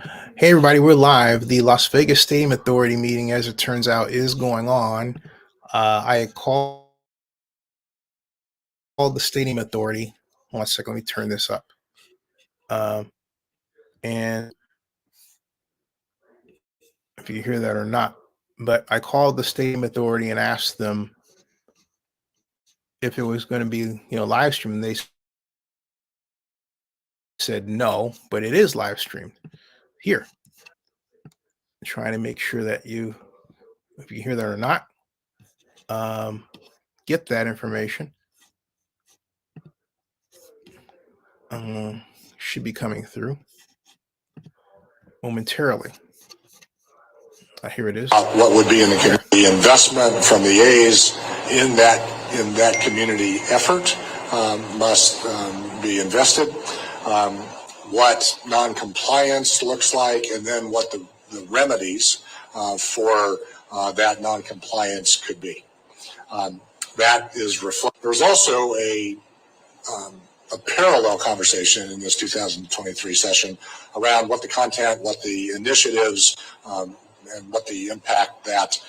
Hey everybody, we're live. The Las Vegas Stadium Authority meeting, as it turns out, is going on. I had called the Stadium Authority. 1 second, let me turn this up. And if you hear that or not, but I called the Stadium Authority and asked them if it was going to be, live streamed. They said no, but it is live streamed here. I'm trying to make sure that if you hear that or not, get that information. Should be coming through momentarily. Here it is. What would be in the investment from the A's in that community effort must be invested. What non-compliance looks like, and then what the remedies for that non-compliance could be. That is reflected. There's also a parallel conversation in this 2023 session around what the content, what the initiatives, and what the impact that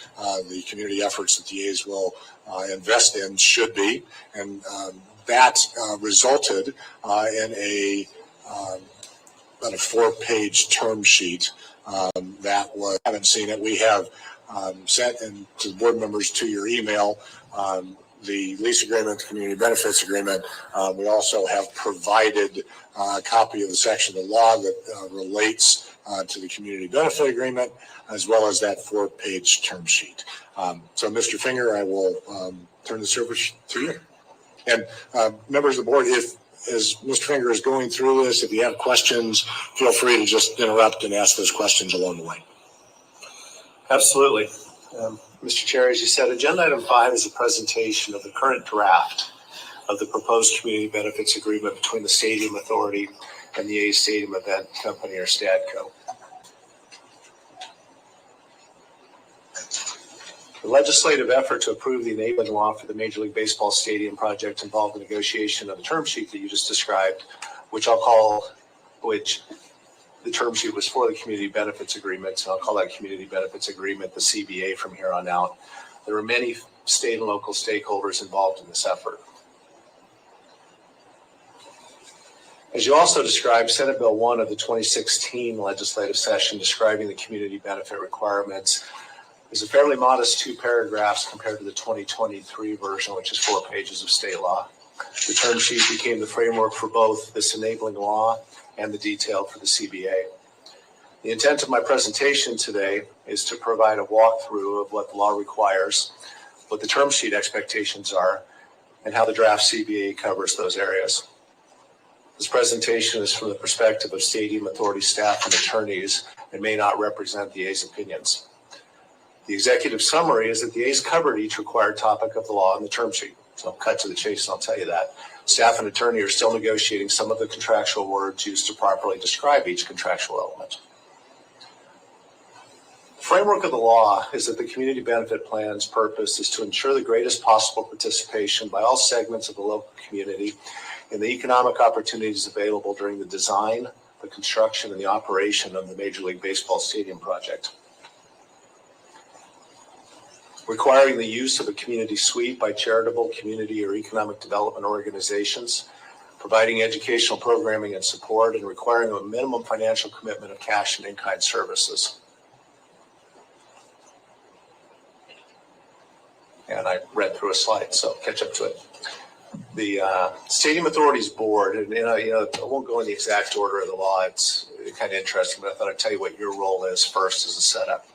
the community efforts that the A's will invest in should be. And that resulted in about a 4-page term sheet that was, I haven't seen it. We have sent to the board members to your email the lease agreement, the community benefits agreement. We also have provided a copy of the section of the law that relates to the community benefit agreement, as well as that 4-page term sheet. So, Mr. Finger, I will turn this over to you. And members of the board, as Mr. Finger is going through this, if you have questions, feel free to just interrupt and ask those questions along the way. Absolutely. Mr. Chair, as you said, agenda item 5 is a presentation of the current draft of the proposed community benefits agreement between the Stadium Authority and the A's Stadium Event Company, or STADCO. The legislative effort to approve the enabling law for the Major League Baseball stadium project involved the negotiation of the term sheet that you just described, which the term sheet was for the community benefits agreement, so I'll call that community benefits agreement the CBA from here on out. There were many state and local stakeholders involved in this effort. As you also described, Senate Bill 1 of the 2016 legislative session describing the community benefit requirements is a fairly modest 2 paragraphs compared to the 2023 version, which is 4 pages of state law. The term sheet became the framework for both this enabling law and the detail for the CBA. The intent of my presentation today is to provide a walkthrough of what the law requires, what the term sheet expectations are, and how the draft CBA covers those areas. This presentation is from the perspective of Stadium Authority staff and attorneys and may not represent the A's opinions. The executive summary is that the A's covered each required topic of the law in the term sheet. So I'll cut to the chase and I'll tell you that. Staff and attorney are still negotiating some of the contractual words used to properly describe each contractual element. The framework of the law is that the community benefit plan's purpose is to ensure the greatest possible participation by all segments of the local community in the economic opportunities available during the design, the construction, and the operation of the Major League Baseball stadium project. Requiring the use of a community suite by charitable, community, or economic development organizations, providing educational programming and support, and requiring a minimum financial commitment of cash and in-kind services. And I read through a slide, so catch up to it. The Stadium Authority's board, and I won't go in the exact order of the law. It's kind of interesting, but I thought I'd tell you what your role is first as a setup.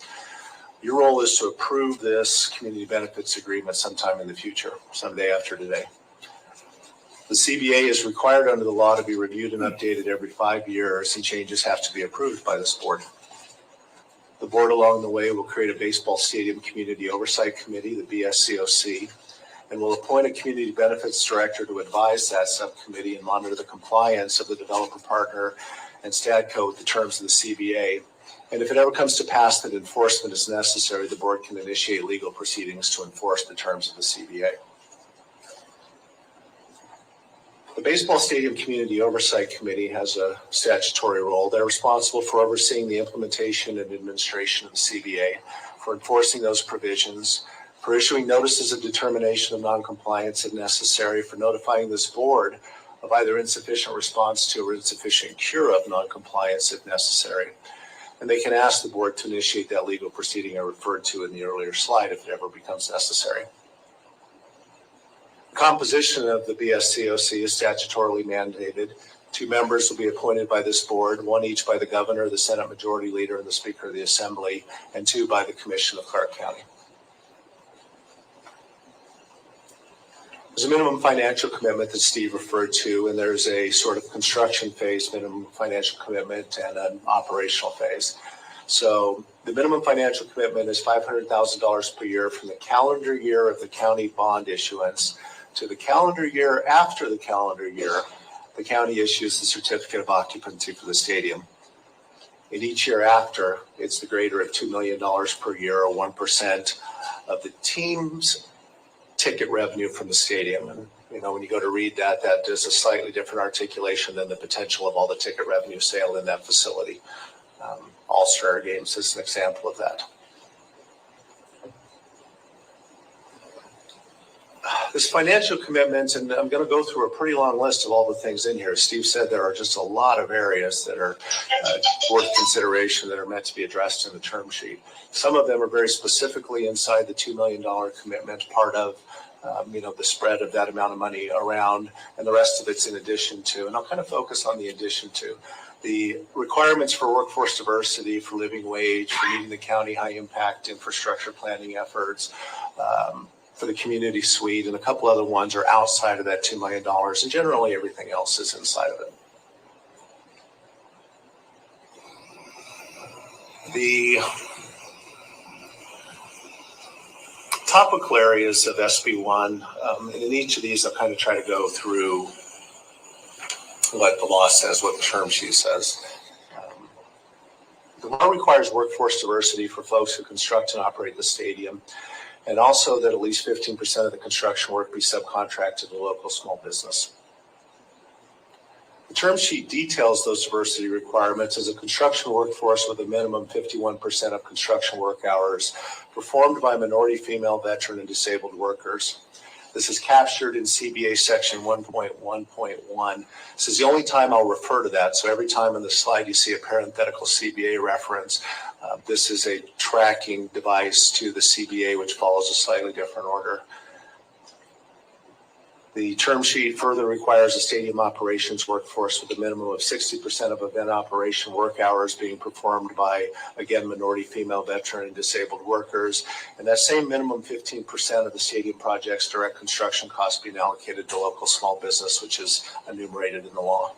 Your role is to approve this community benefits agreement sometime in the future, someday after today. The CBA is required under the law to be reviewed and updated every 5 years, and changes have to be approved by this board. The board along the way will create a baseball stadium community oversight committee, the BSCOC, and will appoint a community benefits director to advise that subcommittee and monitor the compliance of the developer partner and STADCO with the terms of the CBA. And if it ever comes to pass that enforcement is necessary, the board can initiate legal proceedings to enforce the terms of the CBA. The Baseball Stadium Community Oversight Committee has a statutory role. They're responsible for overseeing the implementation and administration of the CBA, for enforcing those provisions, for issuing notices of determination of noncompliance if necessary, for notifying this board of either insufficient response to or insufficient cure of noncompliance if necessary. And they can ask the board to initiate that legal proceeding I referred to in the earlier slide if it ever becomes necessary. The composition of the BSCOC is statutorily mandated. 2 members will be appointed by this board, 1 each by the governor, the Senate Majority Leader, and the Speaker of the Assembly, and 2 by the Commission of Clark County. There's a minimum financial commitment that Steve referred to, and there's a sort of construction phase minimum financial commitment and an operational phase. So the minimum financial commitment is $500,000 per year from the calendar year of the county bond issuance to the calendar year after the calendar year the county issues the certificate of occupancy for the stadium. In each year after, it's the greater of $2 million per year, or 1% of the team's ticket revenue from the stadium. And when you go to read that, that is a slightly different articulation than the potential of all the ticket revenue sale in that facility. All-Star Games is an example of that. This financial commitment, and I'm going to go through a pretty long list of all the things in here. Steve said there are just a lot of areas that are worth consideration that are meant to be addressed in the term sheet. Some of them are very specifically inside the $2 million commitment, part of the spread of that amount of money around, and the rest of it's in addition to. And I'll kind of focus on the addition to. The requirements for workforce diversity, for living wage, for meeting the county high impact infrastructure planning efforts, for the community suite, and a couple other ones are outside of that $2 million, and generally everything else is inside of it. The topical areas of SB1, and in each of these I'll kind of try to go through what the law says, what the term sheet says. The law requires workforce diversity for folks who construct and operate the stadium, and also that at least 15% of the construction work be subcontracted to local small business. The term sheet details those diversity requirements as a construction workforce with a minimum 51% of construction work hours performed by minority, female, veteran, and disabled workers. This is captured in CBA section 1.1.1. This is the only time I'll refer to that. So every time on the slide you see a parenthetical CBA reference, this is a tracking device to the CBA, which follows a slightly different order. The term sheet further requires a stadium operations workforce with a minimum of 60% of event operation work hours being performed by, again, minority, female, veteran, and disabled workers. And that same minimum 15% of the stadium project's direct construction costs being allocated to local small business, which is enumerated in the law.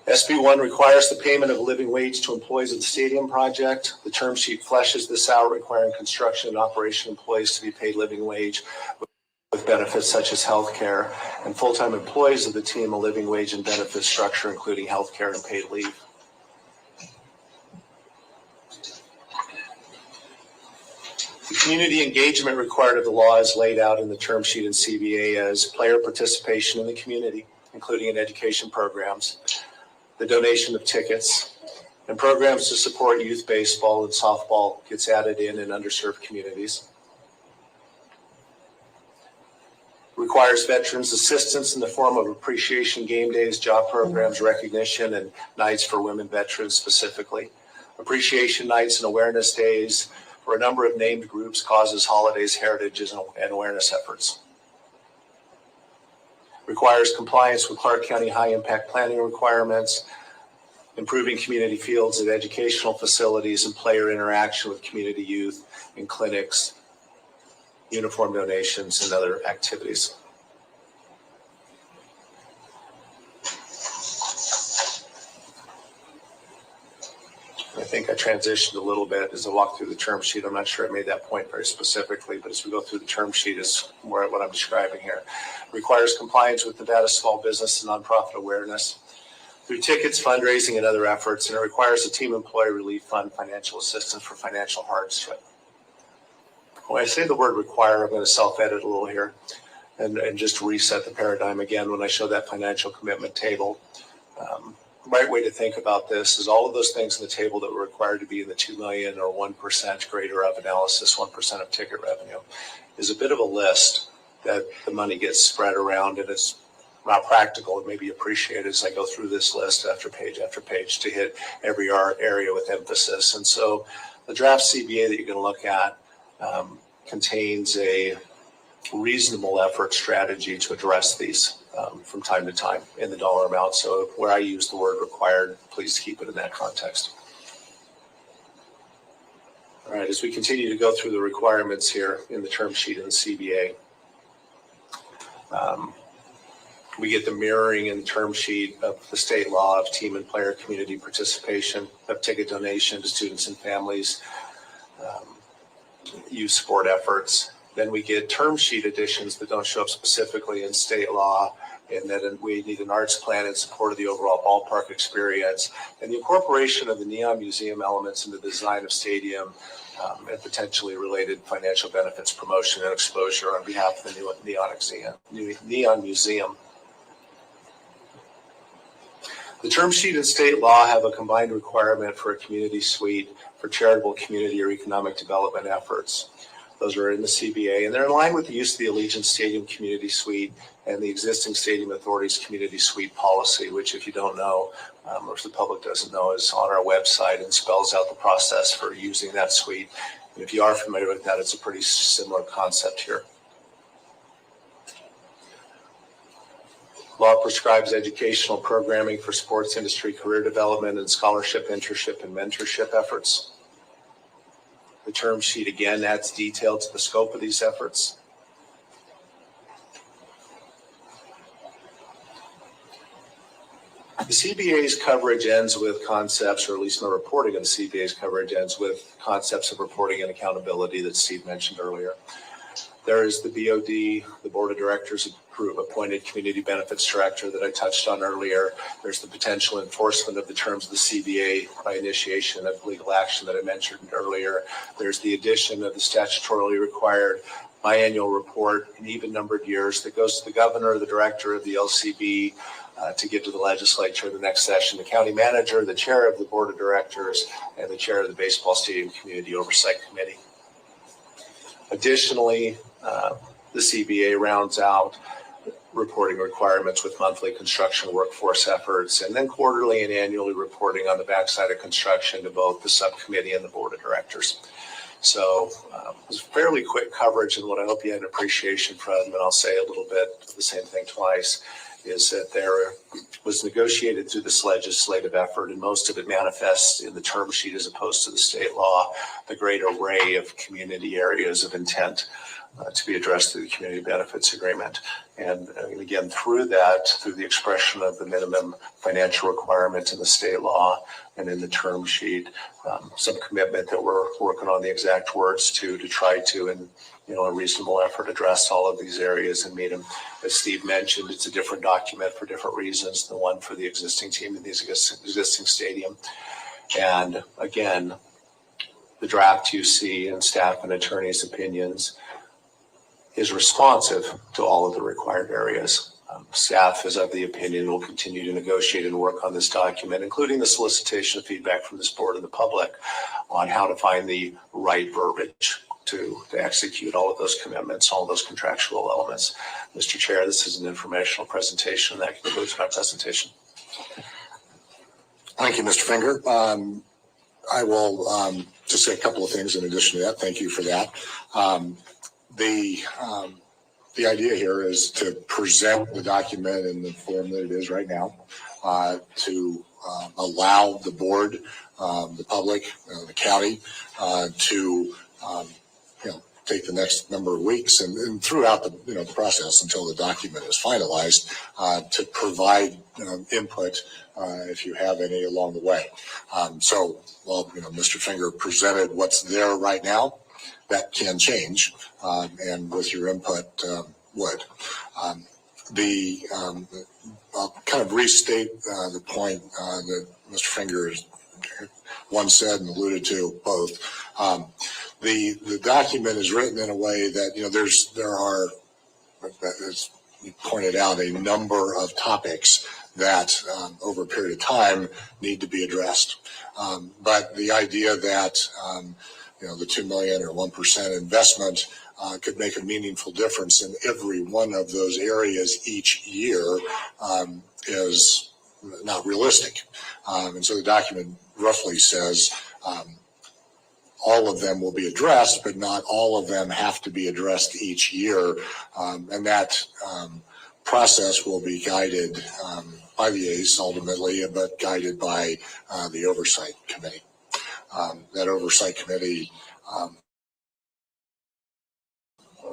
SB1 requires the payment of a living wage to employees of the stadium project. The term sheet fleshes this out, requiring construction and operation employees to be paid living wage with benefits such as health care, and full-time employees of the team a living wage and benefit structure, including health care and paid leave. The community engagement required of the law is laid out in the term sheet in CBA as player participation in the community, including in education programs, the donation of tickets, and programs to support youth baseball and softball gets added in underserved communities. Requires veterans assistance in the form of appreciation game days, job programs, recognition, and nights for women veterans specifically. Appreciation nights and awareness days for a number of named groups, causes, holidays, heritages, and awareness efforts. Requires compliance with Clark County high impact planning requirements, improving community fields and educational facilities, and player interaction with community youth in clinics, uniform donations, and other activities. I think I transitioned a little bit as I walked through the term sheet. I'm not sure I made that point very specifically, but as we go through the term sheet is what I'm describing here. Requires compliance with Nevada small business and nonprofit awareness through tickets, fundraising, and other efforts, and it requires a team employee relief fund financial assistance for financial hardship. When I say the word require, I'm going to self-edit a little here. and just to reset the paradigm again, when I show that financial commitment table, the right way to think about this is all of those things in the table that were required to be in the 2 million or 1% greater of analysis, 1% of ticket revenue, is a bit of a list that the money gets spread around, and it's not practical. It may be appreciated as I go through this list after page to hit every area with emphasis. And so the draft CBA that you're going to look at contains a reasonable effort strategy to address these from time to time in the dollar amount. So where I use the word required, please keep it in that context. All right, as we continue to go through the requirements here in the term sheet in the CBA, we get the mirroring in the term sheet of the state law of team and player community participation, of ticket donation to students and families, youth sport efforts. Then we get term sheet additions that don't show up specifically in state law, and then we need an arts plan in support of the overall ballpark experience, and the incorporation of the neon museum elements into the design of stadium, and potentially related financial benefits, promotion, and exposure on behalf of the neon museum. The term sheet and state law have a combined requirement for a community suite for charitable community or economic development efforts. Those are in the CBA, and they're in line with the use of the Allegiant Stadium Community Suite and the existing Stadium Authority's Community Suite policy, which, if you don't know, or if the public doesn't know, is on our website and spells out the process for using that suite. And if you are familiar with that, it's a pretty similar concept here. Law prescribes educational programming for sports industry career development and scholarship, internship, and mentorship efforts. The term sheet again adds detail to the scope of these efforts. The CBA's coverage ends with concepts, or at least my reporting of the CBA's coverage ends with concepts of reporting and accountability that Steve mentioned earlier. There is the BOD, the Board of Directors appointed Community Benefits Director that I touched on earlier. There's the potential enforcement of the terms of the CBA by initiation of legal action that I mentioned earlier. There's the addition of the statutorily required biannual report in even-numbered years that goes to the governor, the director of the LCB, to get to the legislature the next session, the county manager, the chair of the Board of Directors, and the chair of the Baseball Stadium Community Oversight Committee. Additionally, the CBA rounds out reporting requirements with monthly construction workforce efforts, and then quarterly and annually reporting on the backside of construction to both the subcommittee and the Board of Directors. So it was fairly quick coverage, and what I hope you had an appreciation from, and I'll say a little bit of the same thing twice, is that there was negotiated through this legislative effort, and most of it manifests in the term sheet as opposed to the state law, the great array of community areas of intent to be addressed through the community benefits agreement. And again, through that, through the expression of the minimum financial requirement in the state law and in the term sheet, some commitment that we're working on the exact words to try to, in a reasonable effort, address all of these areas and meet them. As Steve mentioned, it's a different document for different reasons, the one for the existing team in the existing stadium. And again, the draft you see in staff and attorneys' opinions is responsive to all of the required areas. Staff is of the opinion we'll continue to negotiate and work on this document, including the solicitation of feedback from this board and the public on how to find the right verbiage to execute all of those commitments, all of those contractual elements. Mr. Chair, this is an informational presentation. That concludes my presentation. Thank you, Mr. Finger. I will just say a couple of things in addition to that. Thank you for that. The idea here is to present the document in the form that it is right now, to allow the board, the public, the county, to take the next number of weeks and throughout the process until the document is finalized, to provide input if you have any along the way. Mr. Finger presented what's there right now. That can change, and with your input would. I'll kind of restate the point that Mr. Finger once said and alluded to both. The document is written in a way that there are as you pointed out, a number of topics that over a period of time need to be addressed. But the idea that the 2 million or 1% investment could make a meaningful difference in every one of those areas each year is not realistic. And so the document roughly says all of them will be addressed, but not all of them have to be addressed each year. And that process will be guided by the A's ultimately, but guided by the Oversight Committee. That Oversight Committee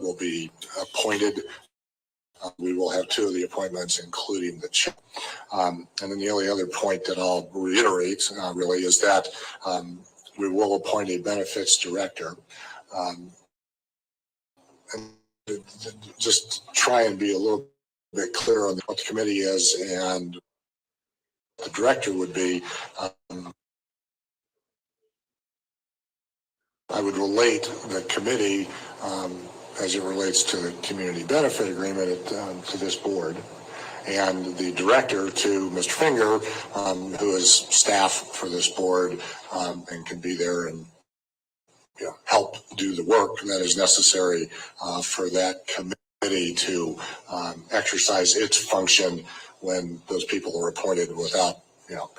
will be appointed. We will have 2 of the appointments, including the chair. And then the only other point that I'll reiterate really is that we will appoint a benefits director. And just try and be a little bit clear on what the committee is and the director would be. I would relate the committee as it relates to the community benefit agreement to this board, and the director to Mr. Finger, who is staff for this board and can be there and help do the work that is necessary for that committee to exercise its function when those people are appointed without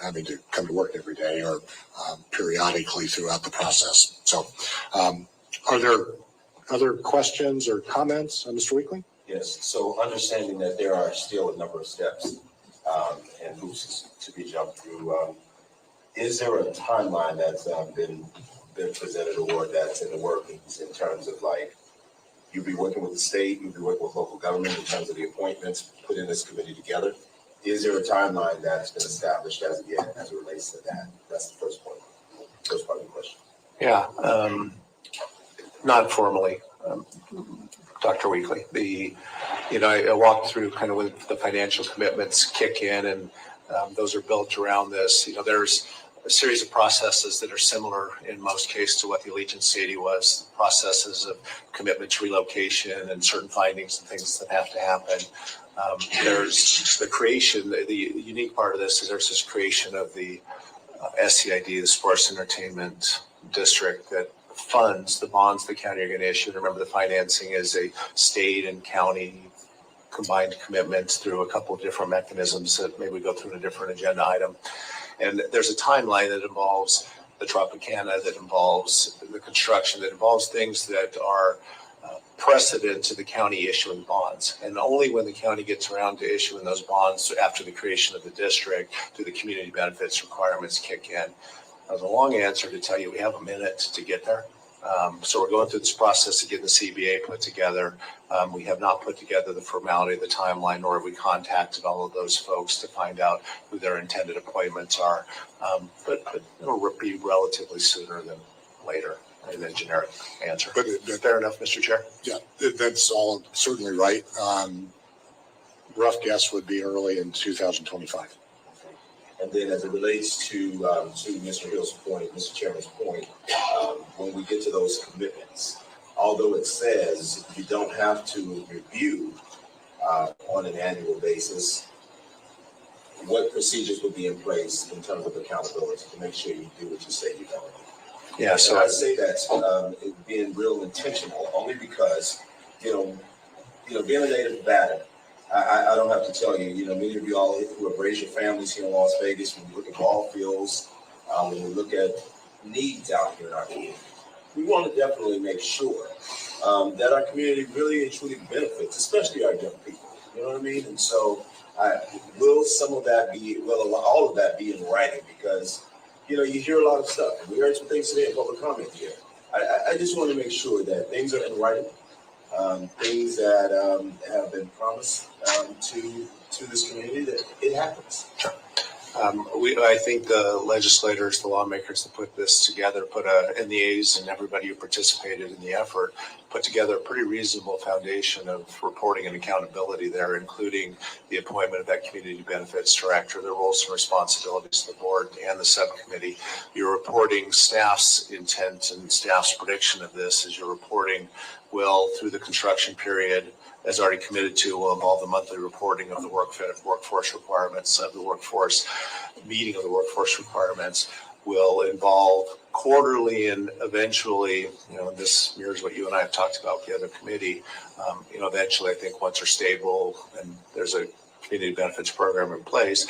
having to come to work every day or periodically throughout the process. So are there other questions or comments, Mr. Weekly? Yes, so understanding that there are still a number of steps and hoops to be jumped through, is there a timeline that's been presented or that's in the workings in terms of like, you'll be working with the state, you'll be working with local government in terms of the appointments, putting this committee together? Is there a timeline that's been established as of yet as it relates to that? That's the first point. First part of the question. Yeah, not formally, Dr. Weekly. I walked through kind of when the financial commitments kick in, and those are built around this. There's a series of processes that are similar in most cases to what the Allegiance 80 was, processes of commitment to relocation and certain findings and things that have to happen. There's the creation, the unique part of this is there's this creation of the SCID, the Sports Entertainment District, that funds the bonds the county are going to issue. And remember, the financing is a state and county combined commitments through a couple of different mechanisms that maybe we go through in a different agenda item. And there's a timeline that involves the Tropicana, that involves the construction, that involves things that are precedent to the county issuing bonds. And only when the county gets around to issuing those bonds after the creation of the district do the community benefits requirements kick in. That was a long answer to tell you we have a minute to get there. So we're going through this process of getting the CBA put together. We have not put together the formality of the timeline, nor have we contacted all of those folks to find out who their intended appointments are. But it'll be relatively sooner than later in a generic answer. But fair enough, Mr. Chair? Yeah, that's all certainly right. Rough guess would be early in 2025. And then as it relates to Mr. Hill's point, Mr. Chairman's point, when we get to those commitments, although it says you don't have to review on an annual basis, what procedures would be in place in terms of accountability to make sure you do what you say you're going to do? Yeah, so I say that being real intentional, only because, being a native Nevada, I don't have to tell you, many of you all who have raised your families here in Las Vegas, when we look at ball fields, when we look at needs out here in our community, we want to definitely make sure that our community really and truly benefits, especially our young people. You know what I mean? And so will all of that be in writing? Because, you hear a lot of stuff. And we heard some things today in public comment here. I just want to make sure that things are in writing. Things that have been promised to this community, that it happens. Sure. I think the legislators, the lawmakers that put this together, and the A's and everybody who participated in the effort, put together a pretty reasonable foundation of reporting and accountability there, including the appointment of that community benefits director, the roles and responsibilities of the board and the subcommittee. You're reporting staff's intent and staff's prediction of this as you're reporting through the construction period, as already committed to, will involve the monthly reporting of the workforce requirements of the workforce, meeting of the workforce requirements, will involve quarterly and eventually, this mirrors what you and I have talked about with the other committee, eventually I think once they're stable and there's a community benefits program in place,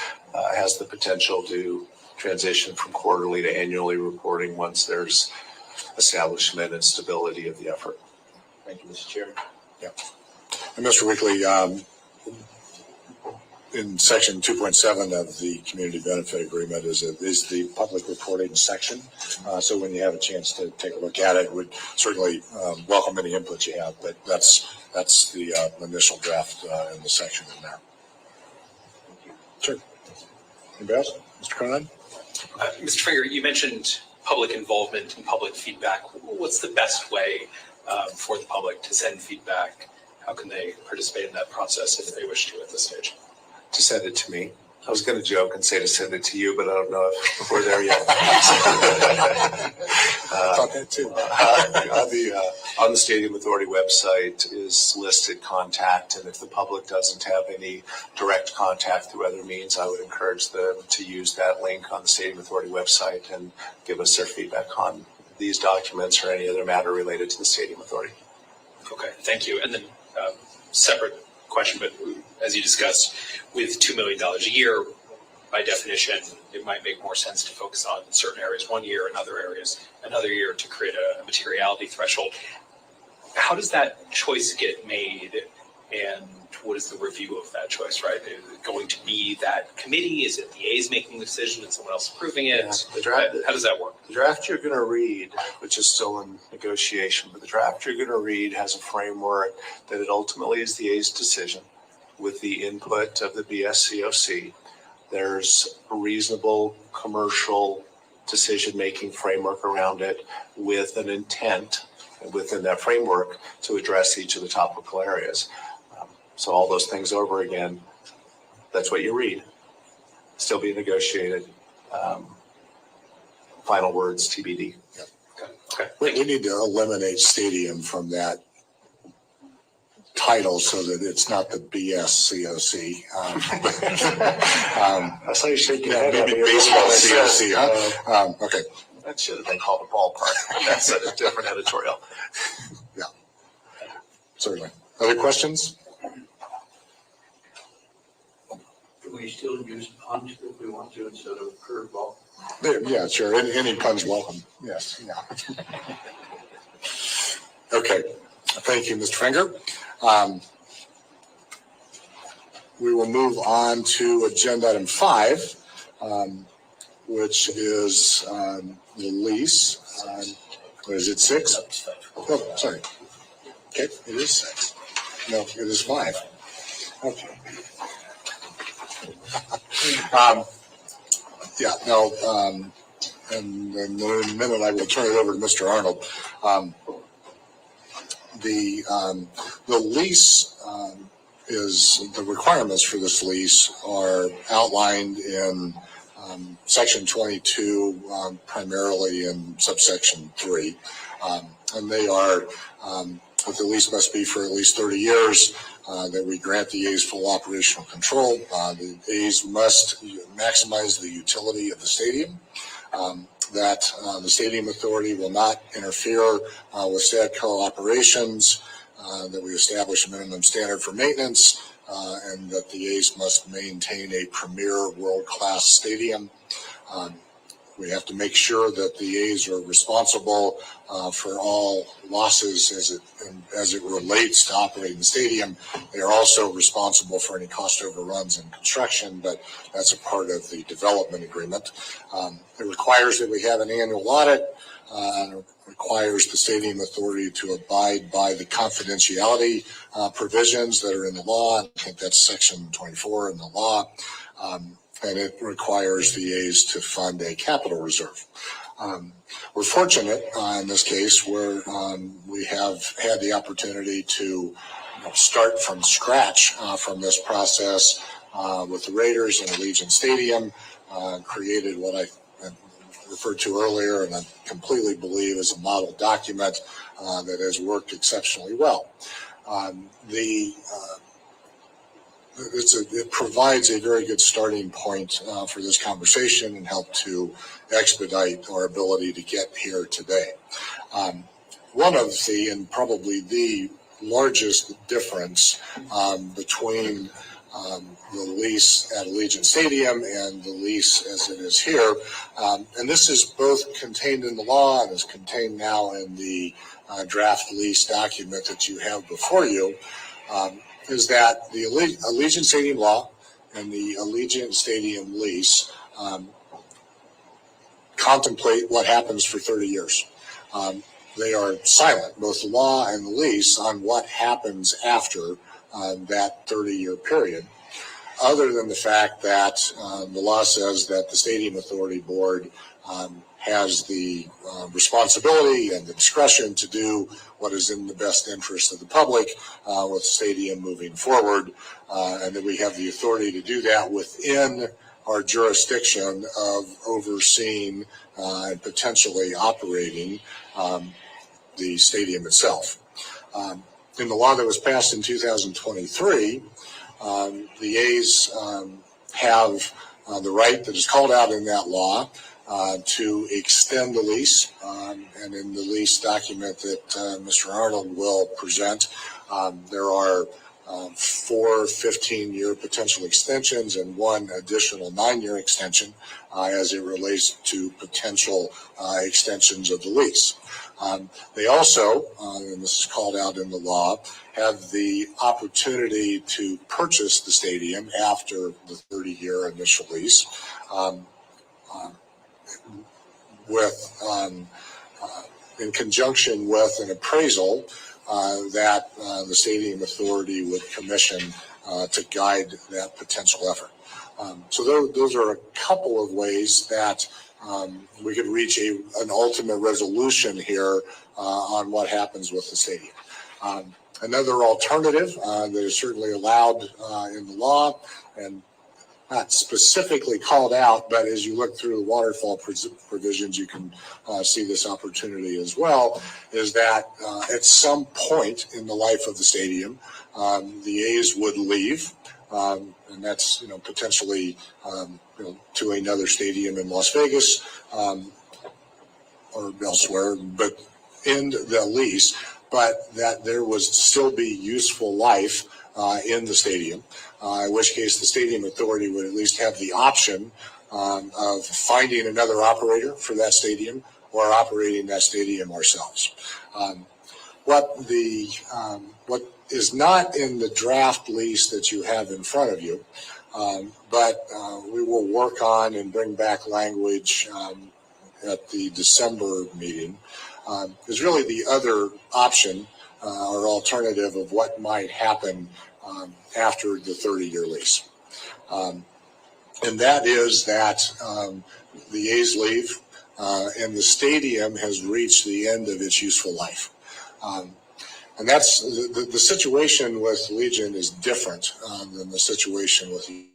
has the potential to transition from quarterly to annually reporting once there's establishment and stability of the effort. Thank you, Mr. Chairman. Yeah. And Mr. Weekly, in section 2.7 of the community benefit agreement is the public reporting section. So when you have a chance to take a look at it, would certainly welcome any input you have, but that's the initial draft in the section in there. Sure. Anybody else? Mr. Cronin? Mr. Finger, you mentioned public involvement and public feedback. What's the best way for the public to send feedback? How can they participate in that process if they wish to at this stage? To send it to me. I was going to joke and say to send it to you, but I don't know if we're there yet. Thought that too. On the Stadium Authority website is listed contact, and if the public doesn't have any direct contact through other means, I would encourage them to use that link on the Stadium Authority website and give us their feedback on these documents or any other matter related to the Stadium Authority. Okay, thank you. And then separate question, but as you discussed, with $2 million a year, by definition, it might make more sense to focus on certain areas one year and other areas another year to create a materiality threshold. How does that choice get made, and what is the review of that choice, right? Is it going to be that committee? Is it the A's making the decision and someone else approving it? Yeah, how does that work? The draft you're going to read, which is still in negotiation, but the draft you're going to read has a framework that it ultimately is the A's decision with the input of the BSCOC. There's a reasonable commercial decision-making framework around it with an intent within that framework to address each of the topical areas. So all those things over again, that's what you read. Still being negotiated. Final words, TBD. Yeah. Okay. We need to eliminate stadium from that title so that it's not the BSCOC. I saw you shaking your head. Maybe baseball COC, huh? Okay. That should have been called a ballpark. That's a different editorial. Yeah, certainly. Other questions? Can we still use punch if we want to instead of curveball? Yeah, sure. Any pun's welcome. Yes. Yeah. Okay. Thank you, Mr. Finger. We will move on to agenda item 5, which is the lease. What is it, 6? Oh, sorry. Okay, it is 6. No, it is 5. Okay. Yeah, no, and in a minute I will turn it over to Mr. Arnold. The lease is, the requirements for this lease are outlined in section 22, primarily in subsection 3. And they are that the lease must be for at least 30 years, that we grant the A's full operational control. The A's must maximize the utility of the stadium, that the Stadium Authority will not interfere with STADCO operations, that we establish a minimum standard for maintenance, and that the A's must maintain a premier world-class stadium. We have to make sure that the A's are responsible for all losses as it relates to operating the stadium. They are also responsible for any cost overruns in construction, but that's a part of the development agreement. It requires that we have an annual audit, and it requires the Stadium Authority to abide by the confidentiality provisions that are in the law. I think that's section 24 in the law. And it requires the A's to fund a capital reserve. We're fortunate in this case where we have had the opportunity to start from scratch from this process with the Raiders and Allegiant Stadium, created what I referred to earlier and I completely believe is a model document that has worked exceptionally well. It provides a very good starting point for this conversation and help to expedite our ability to get here today. One of the, and probably the largest difference between the lease at Allegiant Stadium and the lease as it is here, and this is both contained in the law and is contained now in the draft lease document that you have before you, is that the Allegiant Stadium law and the Allegiant Stadium lease contemplate what happens for 30 years. They are silent, both the law and the lease, on what happens after that 30-year period, other than the fact that the law says that the Stadium Authority Board has the responsibility and the discretion to do what is in the best interest of the public with the stadium moving forward, and that we have the authority to do that within our jurisdiction of overseeing and potentially operating the stadium itself. In the law that was passed in 2023, the A's have the right that is called out in that law to extend the lease, and in the lease document that Mr. Arnold will present, there are 4 15-year potential extensions and 1 additional 9-year extension as it relates to potential extensions of the lease. They also, and this is called out in the law, have the opportunity to purchase the stadium after the 30-year initial lease in conjunction with an appraisal that the Stadium Authority would commission to guide that potential effort. So those are a couple of ways that we could reach an ultimate resolution here on what happens with the stadium. Another alternative that is certainly allowed in the law and not specifically called out, but as you look through the waterfall provisions, you can see this opportunity as well, is that at some point in the life of the stadium, the A's would leave, and that's potentially to another stadium in Las Vegas or elsewhere, but end the lease, but that there would still be useful life in the stadium, in which case the Stadium Authority would at least have the option of finding another operator for that stadium or operating that stadium ourselves. What is not in the draft lease that you have in front of you, but we will work on and bring back language at the December meeting, is really the other option or alternative of what might happen after the 30-year lease. And that is that the A's leave and the stadium has reached the end of its useful life. And that's the situation with Allegiant is different than the situation with the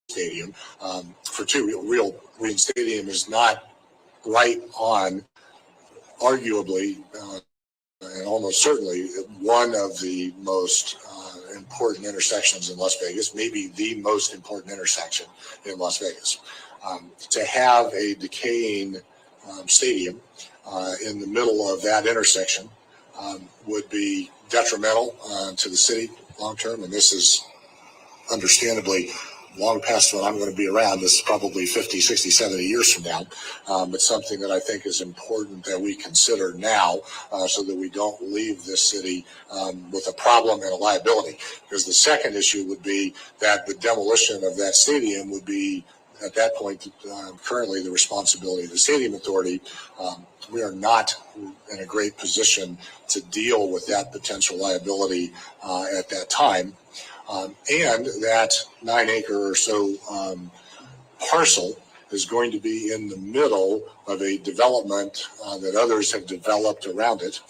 stadium for two real reasons. Stadium is not right on, arguably, and almost certainly one of the most important intersections in Las Vegas, maybe the most important intersection in Las Vegas. To have a decaying stadium in the middle of that intersection would be detrimental to the city long term, and this is understandably long past when I'm going to be around. This is probably 50, 60, 70 years from now, but something that I think is important that we consider now so that we don't leave this city with a problem and a liability. Because the second issue would be that the demolition of that stadium would be, at that point, currently the responsibility of the Stadium Authority. We are not in a great position to deal with that potential liability at that time. And that 9-acre or so parcel is going to be in the middle of a development that others have developed around it.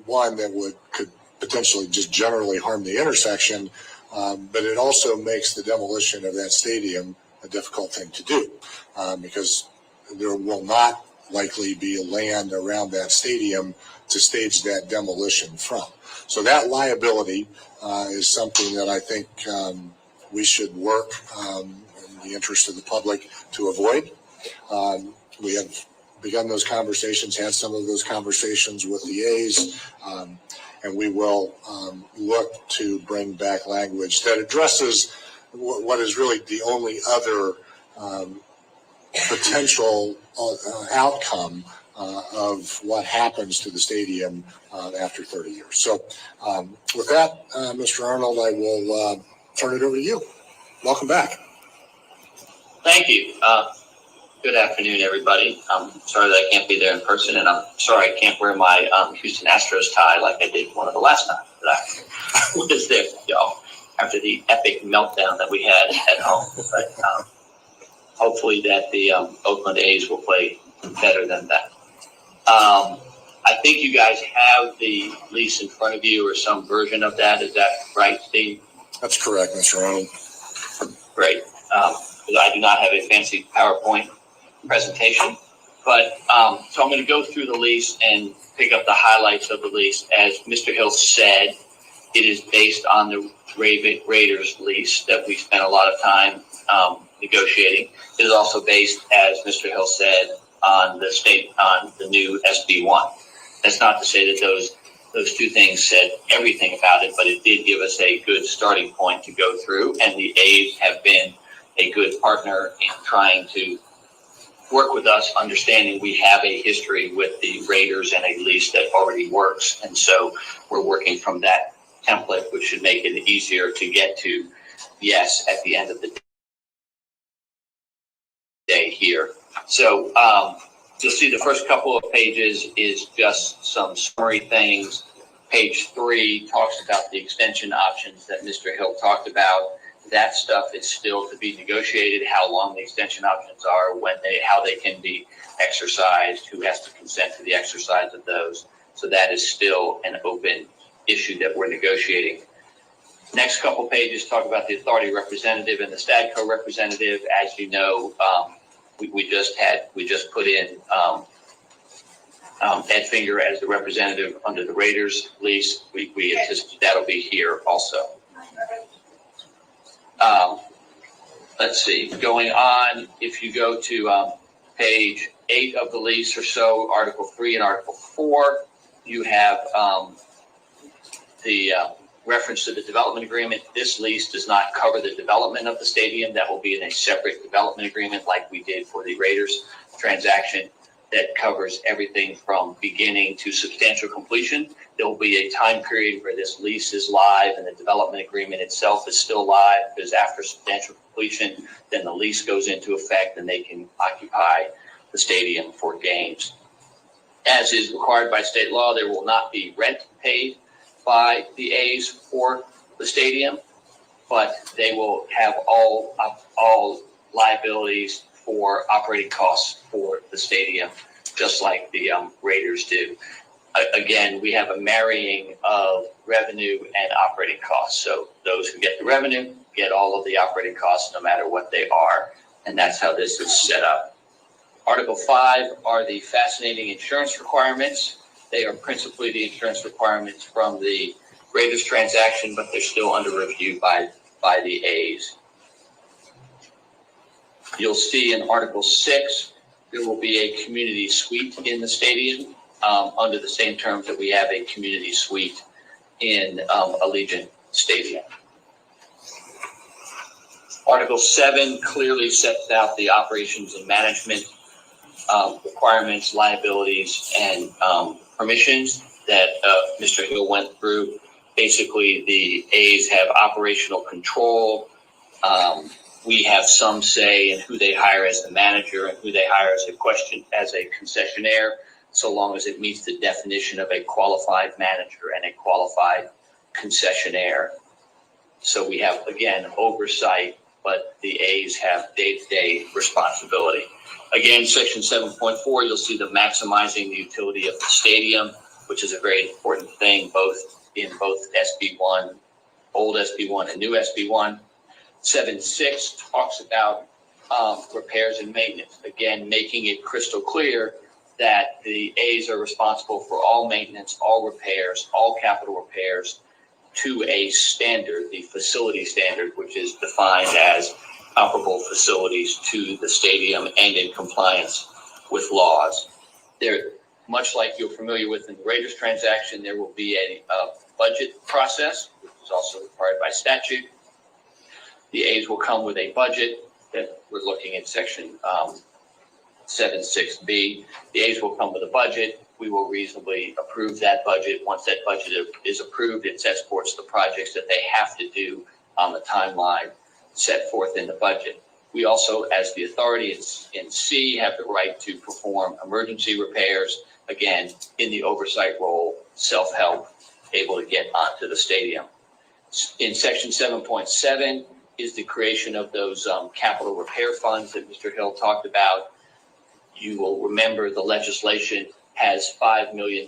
One that could potentially just generally harm the intersection, but it also makes the demolition of that stadium a difficult thing to do because there will not likely be land around that stadium to stage that demolition from. So that liability is something that I think we should work in the interest of the public to avoid. We have begun those conversations, had some of those conversations with the A's, and we will look to bring back language that addresses what is really the only other potential outcome of what happens to the stadium after 30 years. So with that, Mr. Arnold, I will turn it over to you. Welcome back. Thank you. Good afternoon, everybody. I'm sorry that I can't be there in person, and I'm sorry I can't wear my Houston Astros tie like I did one of the last times that I was there, y'all, after the epic meltdown that we had at home. But hopefully that the Oakland A's will play better than that. I think you guys have the lease in front of you or some version of that. Is that right, Steve? That's correct, Mr. Arnold. Great. I do not have a fancy PowerPoint presentation, but so I'm going to go through the lease and pick up the highlights of the lease. As Mr. Hill said, it is based on the Raiders lease that we spent a lot of time negotiating. It is also based, as Mr. Hill said, on the new SB1. That's not to say that those two things said everything about it, but it did give us a good starting point to go through, and the A's have been a good partner in trying to work with us, understanding we have a history with the Raiders and a lease that already works. And so we're working from that template, which should make it easier to get to yes at the end of the day here. So you'll see the first couple of pages is just some summary things. Page 3 talks about the extension options that Mr. Hill talked about. That stuff is still to be negotiated, how long the extension options are, how they can be exercised, who has to consent to the exercise of those. So that is still an open issue that we're negotiating. Next couple pages talk about the authority representative and the STADCO representative. As you know, we just put in Ed Finger as the representative under the Raiders lease. We anticipate that'll be here also. Let's see, going on, if you go to page 8 of the lease or so, Article 3 and Article 4, you have the reference to the development agreement. This lease does not cover the development of the stadium. That will be in a separate development agreement like we did for the Raiders transaction that covers everything from beginning to substantial completion. There will be a time period where this lease is live and the development agreement itself is still live, because after substantial completion, then the lease goes into effect and they can occupy the stadium for games. As is required by state law, there will not be rent paid by the A's for the stadium, but they will have all liabilities for operating costs for the stadium, just like the Raiders do. Again, we have a marrying of revenue and operating costs. So those who get the revenue get all of the operating costs no matter what they are. And that's how this is set up. Article 5 are the fascinating insurance requirements. They are principally the insurance requirements from the Raiders transaction, but they're still under review by the A's. You'll see in Article 6, there will be a community suite in the stadium under the same terms that we have a community suite in Allegiant Stadium. Article 7 clearly sets out the operations and management requirements, liabilities, and permissions that Mr. Hill went through. Basically, the A's have operational control. We have some say in who they hire as the manager and who they hire as a concessionaire, so long as it meets the definition of a qualified manager and a qualified concessionaire. So we have, again, oversight, but the A's have day-to-day responsibility. Again, section 7.4, you'll see the maximizing the utility of the stadium, which is a very important thing, in both SB1, old SB1 and new SB1. 7.6 talks about repairs and maintenance. Again, making it crystal clear that the A's are responsible for all maintenance, all repairs, all capital repairs to a standard, the facility standard, which is defined as comparable facilities to the stadium and in compliance with laws. There, much like you're familiar with in the Raiders transaction, there will be a budget process, which is also required by statute. The A's will come with a budget that we're looking at section 76B. The A's will come with a budget. We will reasonably approve that budget. Once that budget is approved, it sets forth the projects that they have to do on the timeline set forth in the budget. We also, as the authority in C, have the right to perform emergency repairs, again, in the oversight role, self-help, able to get onto the stadium. In section 7.7 is the creation of those capital repair funds that Mr. Hill talked about. You will remember the legislation has $5 million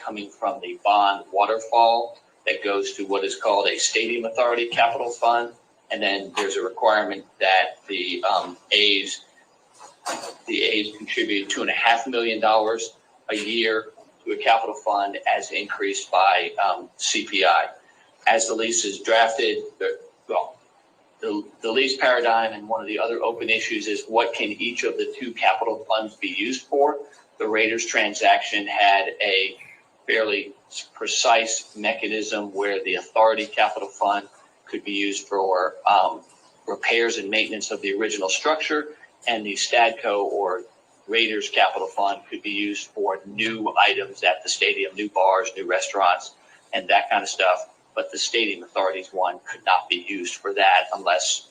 coming from the bond waterfall that goes to what is called a Stadium Authority Capital Fund. And then there's a requirement that the A's contribute $2.5 million a year to a capital fund as increased by CPI. As the lease is drafted, the lease paradigm and one of the other open issues is what can each of the two capital funds be used for? The Raiders transaction had a fairly precise mechanism where the authority capital fund could be used for repairs and maintenance of the original structure, and the Stadco or Raiders capital fund could be used for new items at the stadium, new bars, new restaurants, and that kind of stuff. But the Stadium Authority's one could not be used for that unless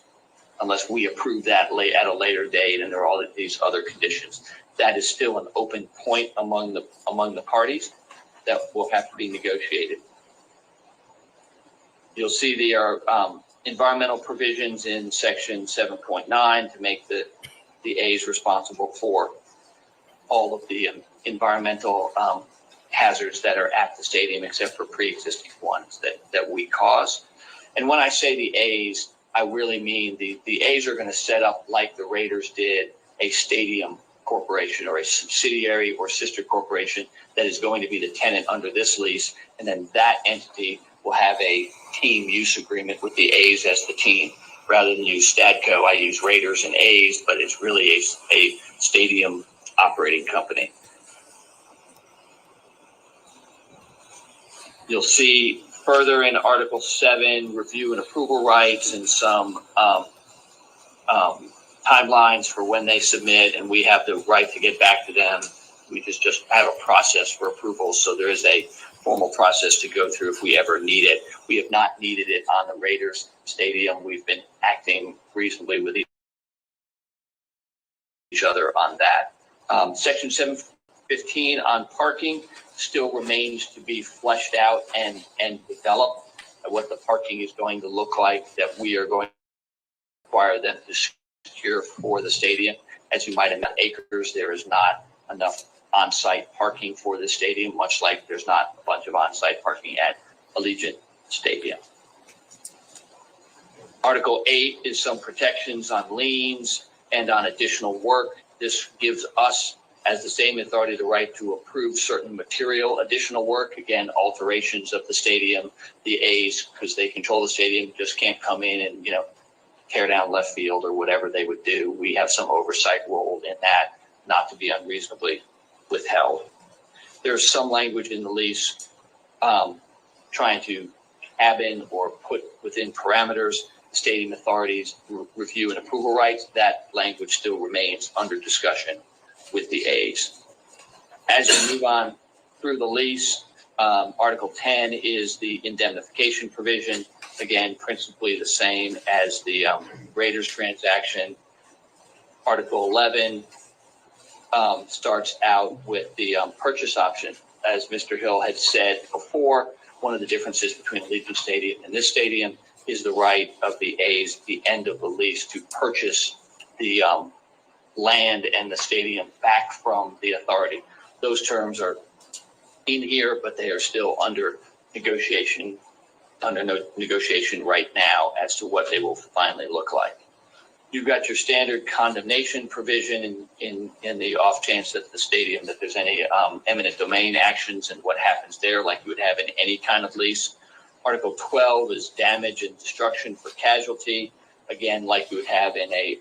we approve that at a later date, and there are all of these other conditions. That is still an open point among the parties that will have to be negotiated. You'll see there are environmental provisions in section 7.9 to make the A's responsible for all of the environmental hazards that are at the stadium, except for pre-existing ones that we cause. And when I say the A's, I really mean the A's are going to set up, like the Raiders did, a stadium corporation or a subsidiary or sister corporation that is going to be the tenant under this lease. And then that entity will have a team use agreement with the A's as the team. Rather than use Stadco, I use Raiders and A's, but it's really a stadium operating company. You'll see further in Article 7, review and approval rights and some timelines for when they submit, and we have the right to get back to them. We just have a process for approval, so there is a formal process to go through if we ever need it. We have not needed it on the Raiders stadium. We've been acting reasonably with each other on that. Section 715 on parking still remains to be fleshed out and developed. What the parking is going to look like, that we are going to require them to secure for the stadium. As you might imagine, acres, there is not enough on-site parking for the stadium, much like there's not a bunch of on-site parking at Allegiant Stadium. Article 8 is some protections on liens and on additional work. This gives us, as the stadium authority, the right to approve certain material additional work. Again, alterations of the stadium. The A's, because they control the stadium, just can't come in and, tear down left field or whatever they would do. We have some oversight role in that, not to be unreasonably withheld. There's some language in the lease trying to cabin or put within parameters the stadium authorities' review and approval rights. That language still remains under discussion with the A's. As you move on through the lease, Article 10 is the indemnification provision. Again, principally the same as the Raiders transaction. Article 11 starts out with the purchase option. As Mr. Hill had said before, one of the differences between Allegiant Stadium and this stadium is the right of the A's at the end of the lease to purchase the land and the stadium back from the authority. Those terms are in here, but they are still under negotiation right now as to what they will finally look like. You've got your standard condemnation provision in the off chance that the stadium, that there's any eminent domain actions and what happens there, like you would have in any kind of lease. Article 12 is damage and destruction for casualty, again, like you would have in a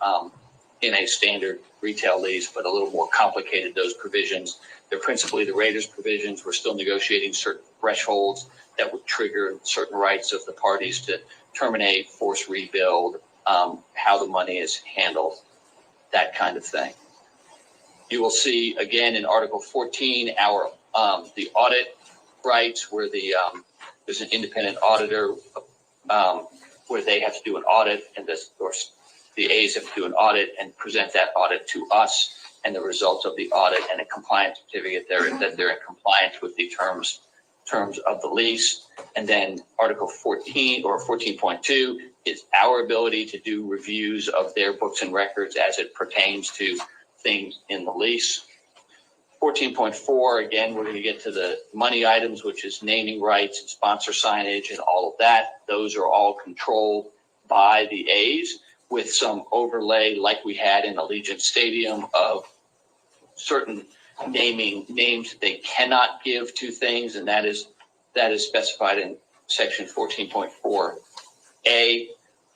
standard retail lease, but a little more complicated, those provisions. They're principally the Raiders provisions. We're still negotiating certain thresholds that would trigger certain rights of the parties to terminate, force rebuild, how the money is handled, that kind of thing. You will see again in Article 14 our the audit rights, where there's an independent auditor where they have to do an audit, and the A's have to do an audit and present that audit to us, and the results of the audit and a compliance certificate that they're in compliance with the terms of the lease. And then Article 14 or 14.2 is our ability to do reviews of their books and records as it pertains to things in the lease. 14.4, again, we're going to get to the money items, which is naming rights and sponsor signage and all of that. Those are all controlled by the A's, with some overlay like we had in Allegiant Stadium of certain names that they cannot give to things, and that is specified in section 14.4A,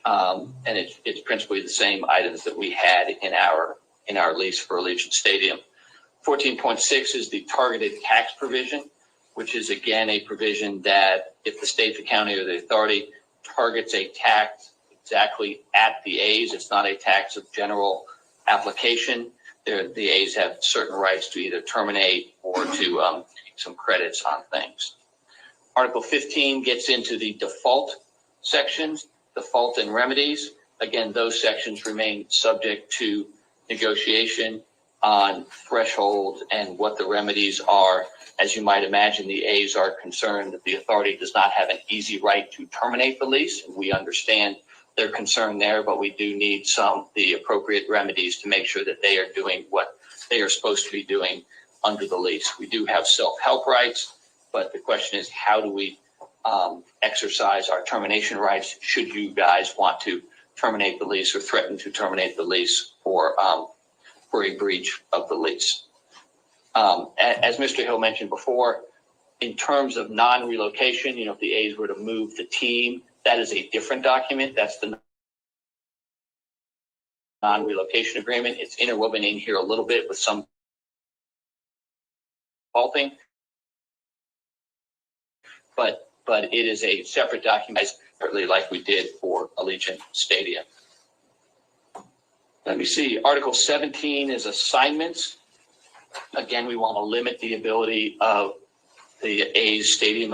and it's principally the same items that we had in our lease for Allegiant Stadium. 14.6 is the targeted tax provision, which is again a provision that if the state, the county, or the authority targets a tax exactly at the A's, it's not a tax of general application. The A's have certain rights to either terminate or to take some credits on things. Article 15 gets into the default sections, default and remedies. Again, those sections remain subject to negotiation on thresholds and what the remedies are. As you might imagine, the A's are concerned that the authority does not have an easy right to terminate the lease, and we understand their concern there, but we do need the appropriate remedies to make sure that they are doing what they are supposed to be doing under the lease. We do have self-help rights, but the question is, how do we exercise our termination rights should you guys want to terminate the lease or threaten to terminate the lease for a breach of the lease. As Mr. Hill mentioned before, in terms of non-relocation, if the A's were to move the team, that is a different document. That's the non-relocation agreement. It's interwoven in here a little bit with some faulting, but it is a separate document, separately like we did for Allegiant Stadium. Let me see. Article 17 is assignments. Again, we want to limit the ability of the A's stadium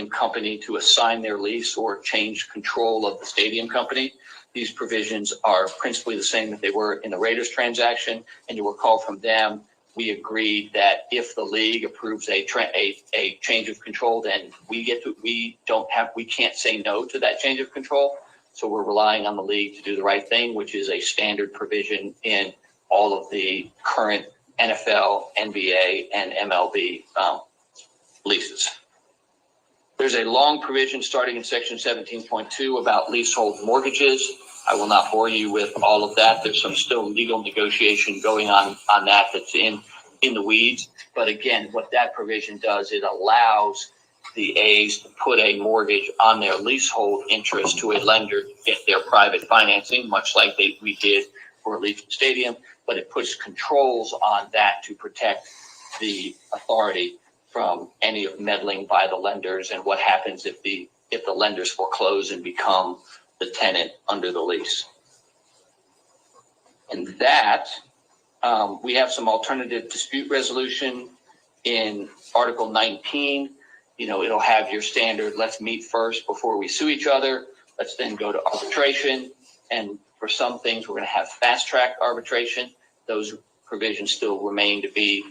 company to assign their lease or change control of the stadium company. These provisions are principally the same that they were in the Raiders transaction, and you'll recall from them, we agreed that if the league approves a change of control, then we can't say no to that change of control. So we're relying on the league to do the right thing, which is a standard provision in all of the current NFL, NBA, and MLB leases. There's a long provision starting in section 17.2 about leasehold mortgages. I will not bore you with all of that. There's some still legal negotiation going on that that's in the weeds. But again, what that provision does, it allows the A's to put a mortgage on their leasehold interest to a lender to get their private financing, much like we did for Allegiant Stadium, but it puts controls on that to protect the authority from any of meddling by the lenders and what happens if the lenders foreclose and become the tenant under the lease. And that, we have some alternative dispute resolution in Article 19. It'll have your standard, let's meet first before we sue each other. Let's then go to arbitration. And for some things, we're going to have fast track arbitration. Those provisions still remain to be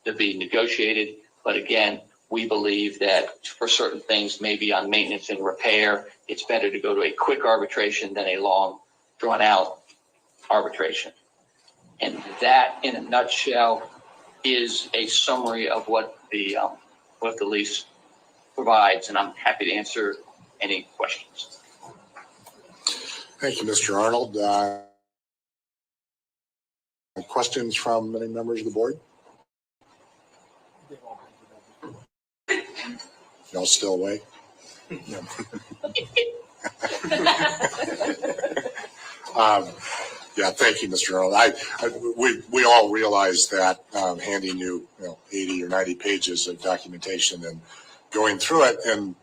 negotiated. But again, we believe that for certain things, maybe on maintenance and repair, it's better to go to a quick arbitration than a long, drawn-out arbitration. And that, in a nutshell, is a summary of what the lease provides. And I'm happy to answer any questions. Thank you, Mr. Arnold. Questions from any members of the board? Y'all still awake? Yeah, thank you, Mr. Arnold. We all realize that handing you, 80 or 90 pages of documentation and going through it in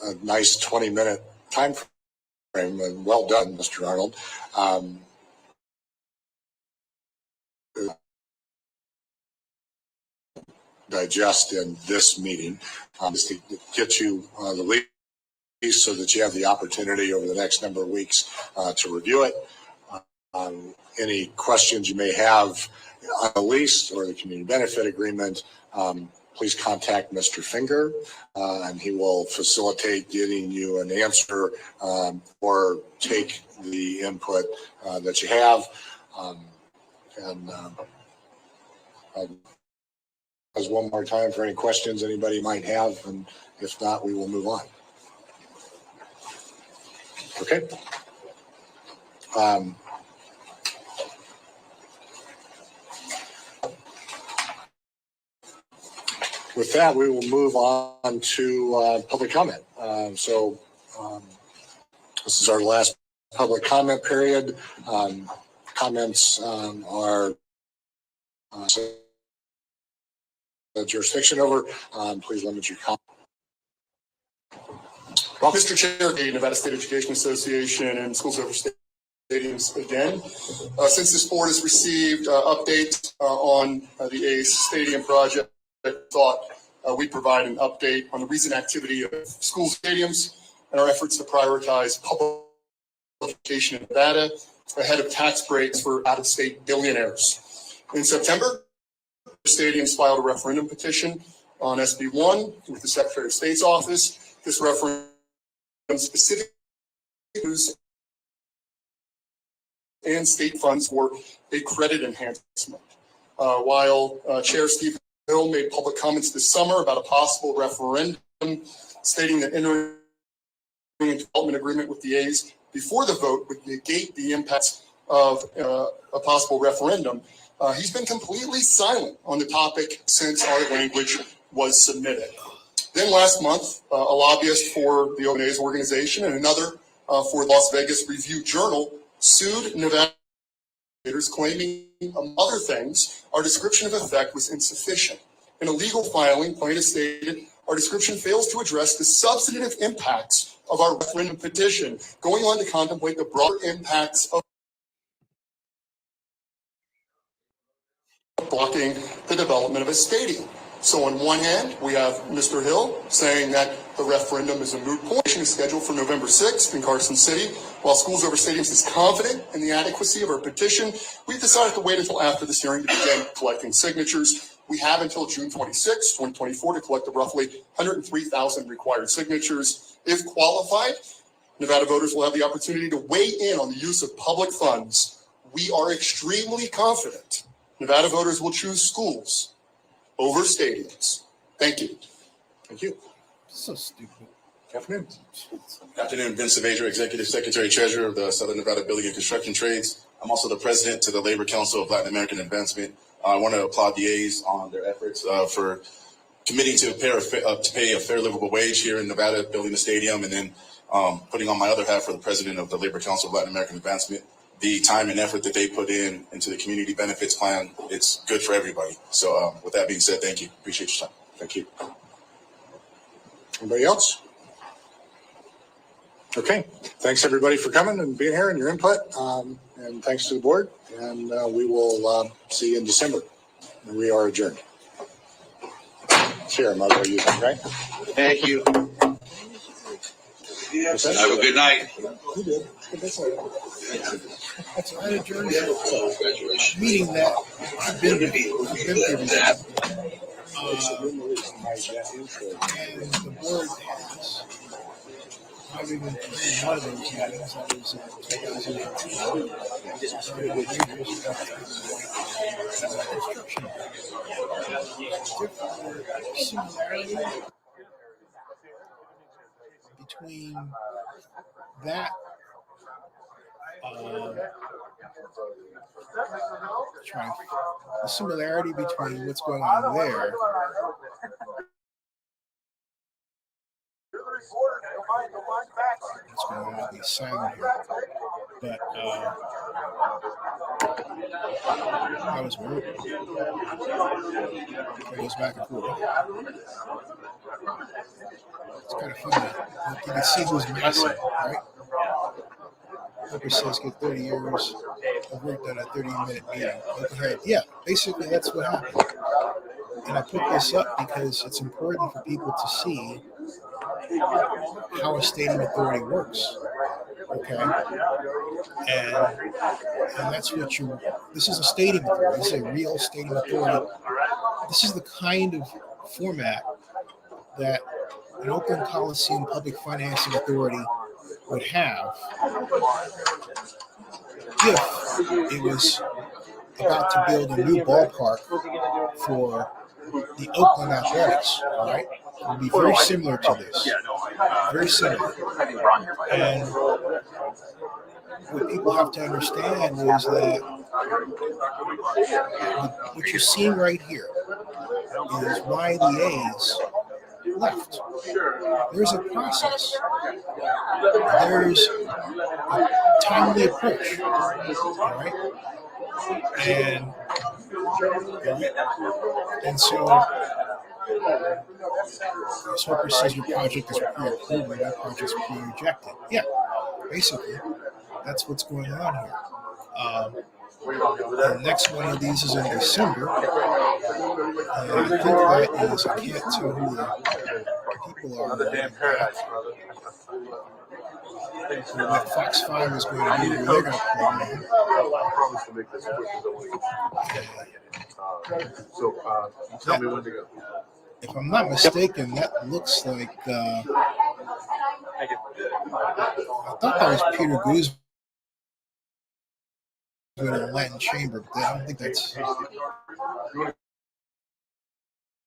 a nice 20-minute time frame, and well done, Mr. Arnold. Digest in this meeting, just to get you the lease so that you have the opportunity over the next number of weeks to review it. Any questions you may have on the lease or the community benefit agreement, please contact Mr. Finger, and he will facilitate getting you an answer or take the input that you have. As one more time for any questions anybody might have, and if not, we will move on. Okay. With that, we will move on to public comment. This is our last public comment period. Comments are the jurisdiction over. Please limit your comment. Mr. Chair, the Nevada State Education Association and Schools Over Stadiums again. Since this board has received updates on the A's Stadium project, I thought we'd provide an update on the recent activity of school stadiums and our efforts to prioritize public education in Nevada ahead of tax breaks for out-of-state billionaires. In September, stadiums filed a referendum petition on SB 1 with the Secretary of State's office. This referendum specifically uses and state funds for a credit enhancement. While Chair Steve Hill made public comments this summer about a possible referendum stating that entering a development agreement with the A's before the vote would negate the impacts of a possible referendum, he's been completely silent on the topic since our language was submitted. Then last month, a lobbyist for the Oakland A's organization and another for Las Vegas Review Journal sued Nevada claiming, among other things, our description of effect was insufficient. In a legal filing, plaintiff stated, our description fails to address the substantive impacts of our referendum petition, going on to contemplate the broader impacts of blocking the development of a stadium. So on one hand, we have Mr. Hill saying that the referendum is a moot point, is scheduled for November 6th in Carson City. While Schools Over Stadiums is confident in the adequacy of our petition, we've decided to wait until after this hearing to begin collecting signatures. We have until June 26, 2024 to collect the roughly 103,000 required signatures. If qualified, Nevada voters will have the opportunity to weigh in on the use of public funds. We are extremely confident Nevada voters will choose schools over stadiums. Thank you. Thank you. So stupid. Afternoon. Afternoon, Vince Savager, Executive Secretary Treasurer of the Southern Nevada Building and Construction Trades. I'm also the President to the Labor Council of Latin American Advancement. I want to applaud the A's on their efforts for committing to pay a fair livable wage here in Nevada, building the stadium, and then putting on my other hat for the President of the Labor Council of Latin American Advancement. The time and effort that they put into the community benefits plan, it's good for everybody. So with that being said, thank you. Appreciate your time. Thank you. Anybody else? Okay. Thanks everybody for coming and being here and your input. And thanks to the board. And we will see you in December. And we are adjourned. Chair, Mother, are you okay? Thank you. Have a good night. You did. That's I adjourned meeting that I've been through that. And the board has, I've even been one of those meetings, that was in 2018. Similarity between that Trying the similarity between what's going on there. What's going on with the sound here? But that was weird. It goes back and forth. It's kind of funny. You can see who's massive, right? Hooper says get 30 years of work done a 30-minute meeting. Look ahead. Yeah, basically that's what happened. And I put this up because it's important for people to see how a stadium authority works. Okay. And that's what this is a stadium authority. This is a real stadium authority. This is the kind of format that an Oakland Coliseum Public Financing Authority would have if it was about to build a new ballpark for the Oakland Athletics, right? It would be very similar to this. Very similar. And what people have to understand is that what you're seeing right here is why the A's left. There's a process. There's a timely approach. All right? And so this Hooper says your project is pre-approved and that project is pre-rejected. Yeah, basically, that's what's going on here. The next one of these is in December. And I think that is, I can't tell who the people are. What Fox 5 is going to do, they're going to play. Tell me when to go. If I'm not mistaken, that looks like I thought that was Peter Guzman in a Latin chamber, but I don't think that's. I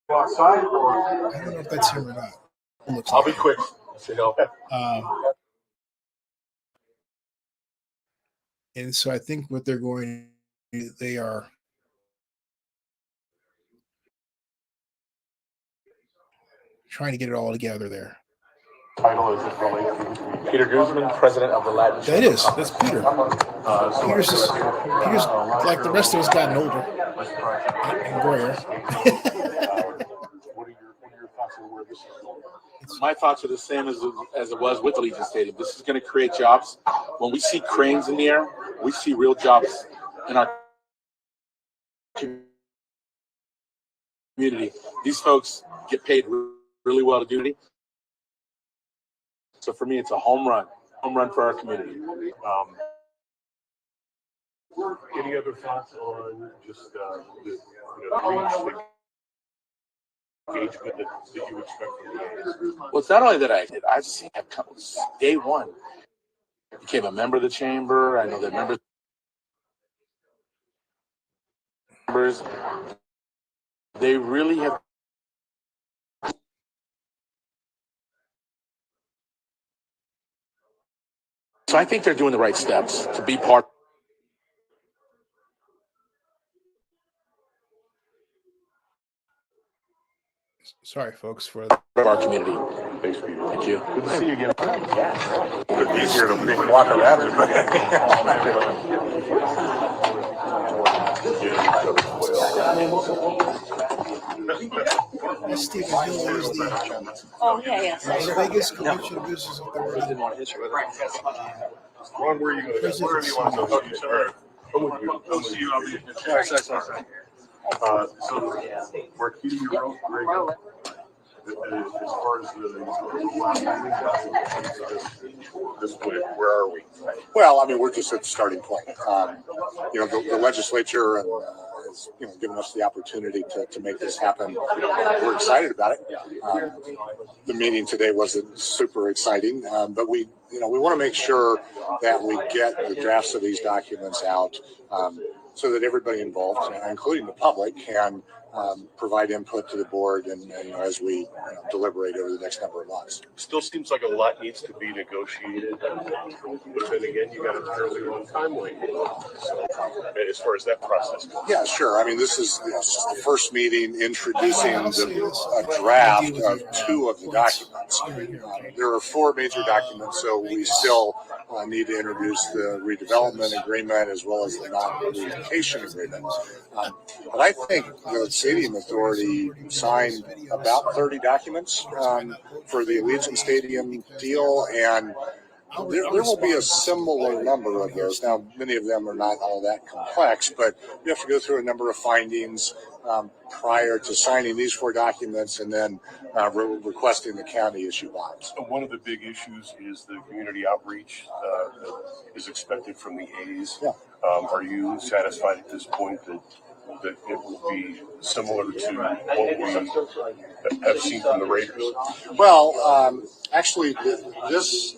don't know if that's him or not. I'll be quick. And so I think what they're going to do, they are trying to get it all together there. Title is Peter Guzman, president of the Latin That is. That's Peter. Peter's like the rest of us gotten older and grayer. What are your thoughts on where this is going? My thoughts are the same as it was with Allegiant Stadium. This is going to create jobs. When we see cranes in the air, we see real jobs in our community. These folks get paid really well to do it. So for me, it's a home run for our community. Any other thoughts on just the reach, the engagement that you expect from the A's? Well, it's not only that I've seen him come day one. Became a member of the chamber. I know that members. They really have. So I think they're doing the right steps to be part Sorry, folks, for of our community. Thanks, Peter. Thank you. Good to see you again. It's easier to walk around it. Stephen Hill is the Las Vegas Convention Business Authority. Ron, where are you going to go? Wherever you want to go. I'll see you. I'll be in sorry. So we're keeping your road great. As far as this way, where are we? Well, I mean, we're just at the starting point. The legislature has given us the opportunity to make this happen. We're excited about it. The meeting today wasn't super exciting, but we want to make sure that we get the drafts of these documents out so that everybody involved, including the public, can provide input to the board and as we deliberate over the next number of months. Still seems like a lot needs to be negotiated, but then again, you got a fairly long timeline. So, as far as that process goes. Yeah, sure. I mean, this is just the first meeting introducing a draft of 2 of the documents. There are 4 major documents, so we still need to introduce the redevelopment agreement as well as the non-relocation agreement. But I think the Stadium Authority signed about 30 documents for the Allegiant Stadium deal, and there will be a similar number of those. Now, many of them are not all that complex, but you have to go through a number of findings prior to signing these 4 documents and then requesting the county issue bonds. One of the big issues is the community outreach that is expected from the A's. Yeah. Are you satisfied at this point that it will be similar to what we have seen from the Raiders? Well, actually, this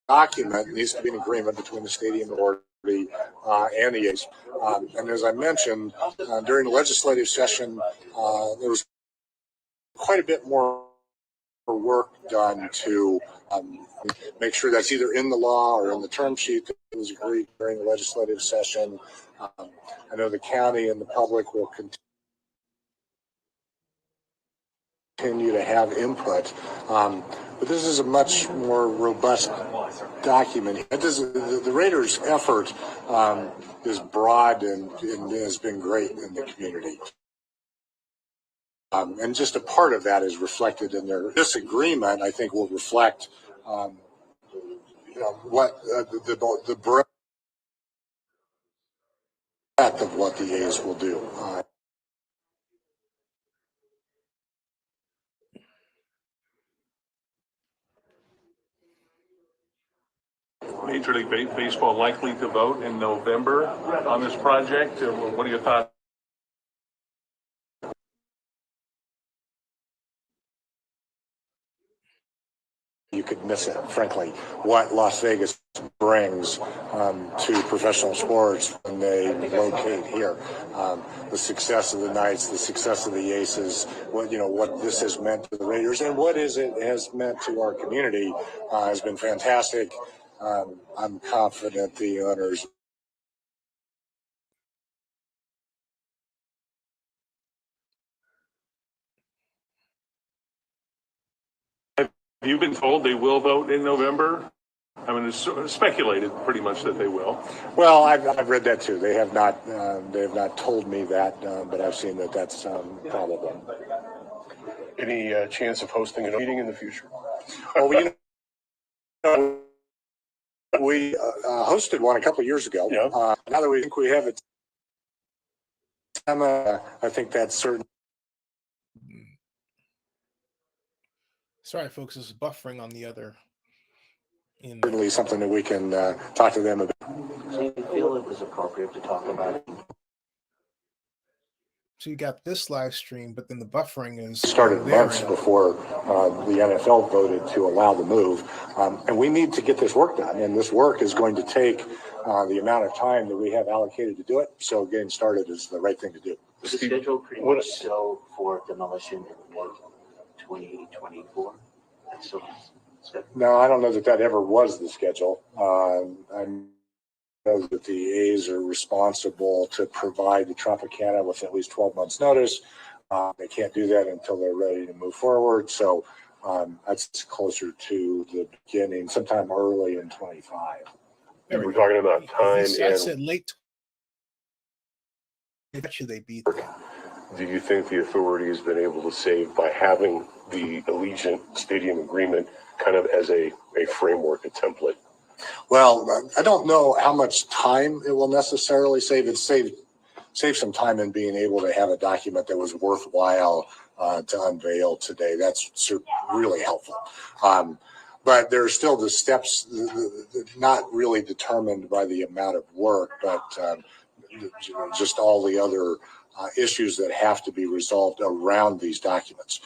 document needs to be an agreement between the Stadium Authority and the A's. And as I mentioned, during the legislative session, there was quite a bit more work done to make sure that's either in the law or in the term sheet that was agreed during the legislative session. I know the county and the public will continue to have input, but this is a much more robust document. The Raiders' effort is broad and has been great in the community. And just a part of that is reflected in their disagreement. I think will reflect what the breadth of what the A's will do. Major League Baseball likely to vote in November on this project? What are your thoughts? You could miss it, frankly, what Las Vegas brings to professional sports when they locate here. The success of the Knights, the success of the Aces, what this has meant to the Raiders, and what it has meant to our community has been fantastic. I'm confident the owners. You've been told they will vote in November? I mean, it's speculated pretty much that they will. Well, I've read that too. They have not told me that, but I've seen that that's probable. Any chance of hosting a meeting in the future? Well, we hosted one a couple of years ago. Yeah. Now that we think we have it, I think that's certain. Sorry, folks, this is buffering on the other. Certainly something that we can talk to them about. So you feel it was appropriate to talk about it? So you got this live stream, but then the buffering is started months before the NFL voted to allow the move. And we need to get this work done. And this work is going to take the amount of time that we have allocated to do it. So getting started is the right thing to do. Is the schedule pretty much still for demolition in late 2024? That's still No, I don't know that ever was the schedule. I know that the A's are responsible to provide the Tropicana with at least 12 months notice. They can't do that until they're ready to move forward. So that's closer to the beginning, sometime early in 25. We're talking about time. I said late. I bet you they beat them. Do you think the authority has been able to save by having the Allegiant Stadium agreement kind of as a framework, a template? Well, I don't know how much time it will necessarily save. It saved some time in being able to have a document that was worthwhile to unveil today. That's really helpful. But there are still the steps not really determined by the amount of work, but just all the other issues that have to be resolved around these documents.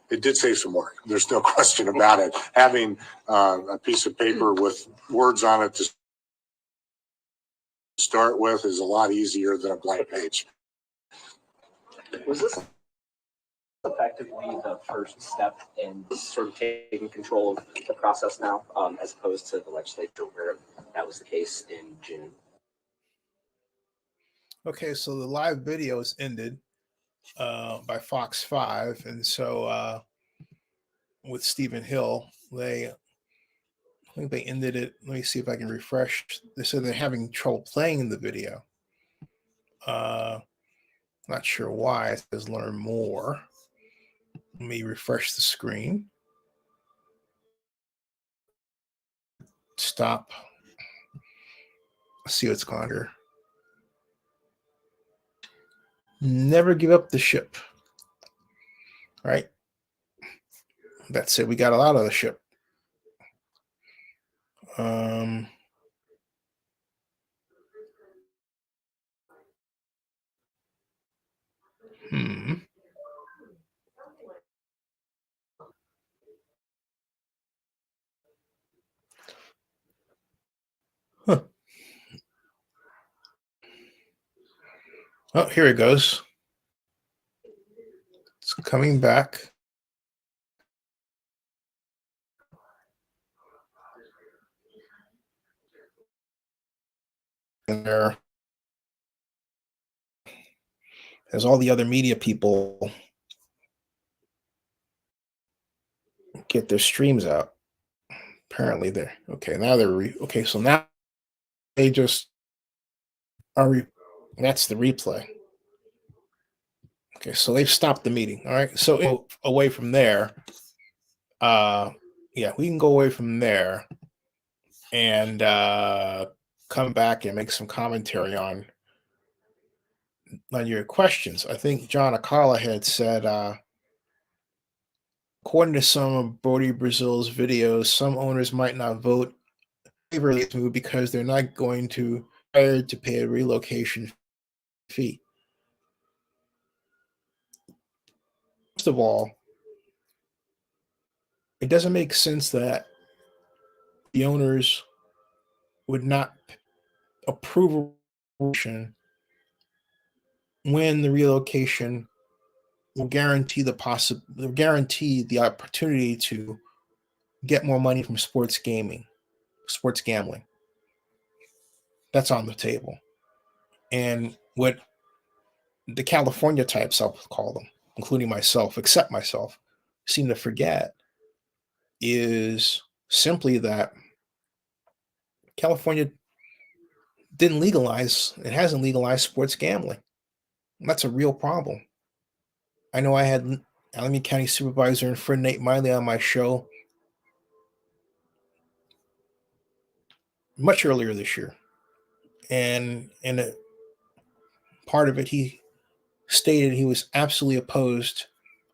It did save some work. There's no question about it. Having a piece of paper with words on it to start with is a lot easier than a blank page. Was this effectively the first step in sort of taking control of the process now, as opposed to the legislature where that was the case in June? Okay, so the live video is ended by Fox 5. And so with Stephen Hill, I think they ended it. Let me see if I can refresh. They said they're having trouble playing the video. Not sure why. It says learn more. Let me refresh the screen. Stop. Let's see what's going on here. Never give up the ship. All right. That's it. We got a lot of the ship. Hmm. Huh. Oh, here it goes. It's coming back. And there, as all the other media people get their streams out. Apparently they're okay. Now they're okay. So now they just are. That's the replay. Okay, so they've stopped the meeting. All right. So away from there, yeah, we can go away from there and come back and make some commentary on your questions. I think John Akala had said, according to some of Brody Brazil's videos, some owners might not vote in favor of this move because they're not going to pay a relocation fee. First of all, it doesn't make sense that the owners would not approve a relocation when the relocation will guarantee the opportunity to get more money from sports gambling. That's on the table. And what the California types, I'll call them, including myself, except myself, seem to forget is simply that California it hasn't legalized sports gambling. And that's a real problem. I know I had Alameda County Supervisor and friend Nate Miley on my show much earlier this year. And in a part of it, he stated he was absolutely opposed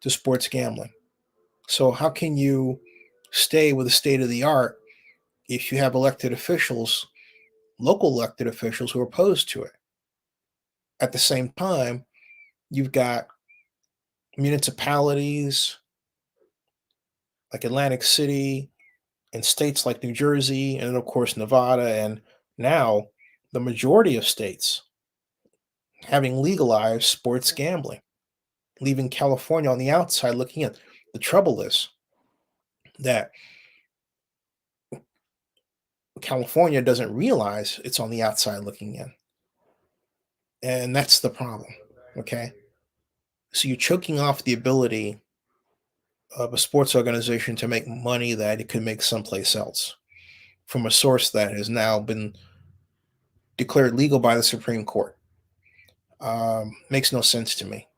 to sports gambling. So how can you stay with the state of the art if you have local elected officials who are opposed to it? At the same time, you've got municipalities like Atlantic City and states like New Jersey and of course Nevada and now the majority of states having legalized sports gambling, leaving California on the outside looking in. The trouble is that California doesn't realize it's on the outside looking in. And that's the problem. Okay. So you're choking off the ability of a sports organization to make money that it could make someplace else from a source that has now been declared legal by the Supreme Court. Makes no sense to me.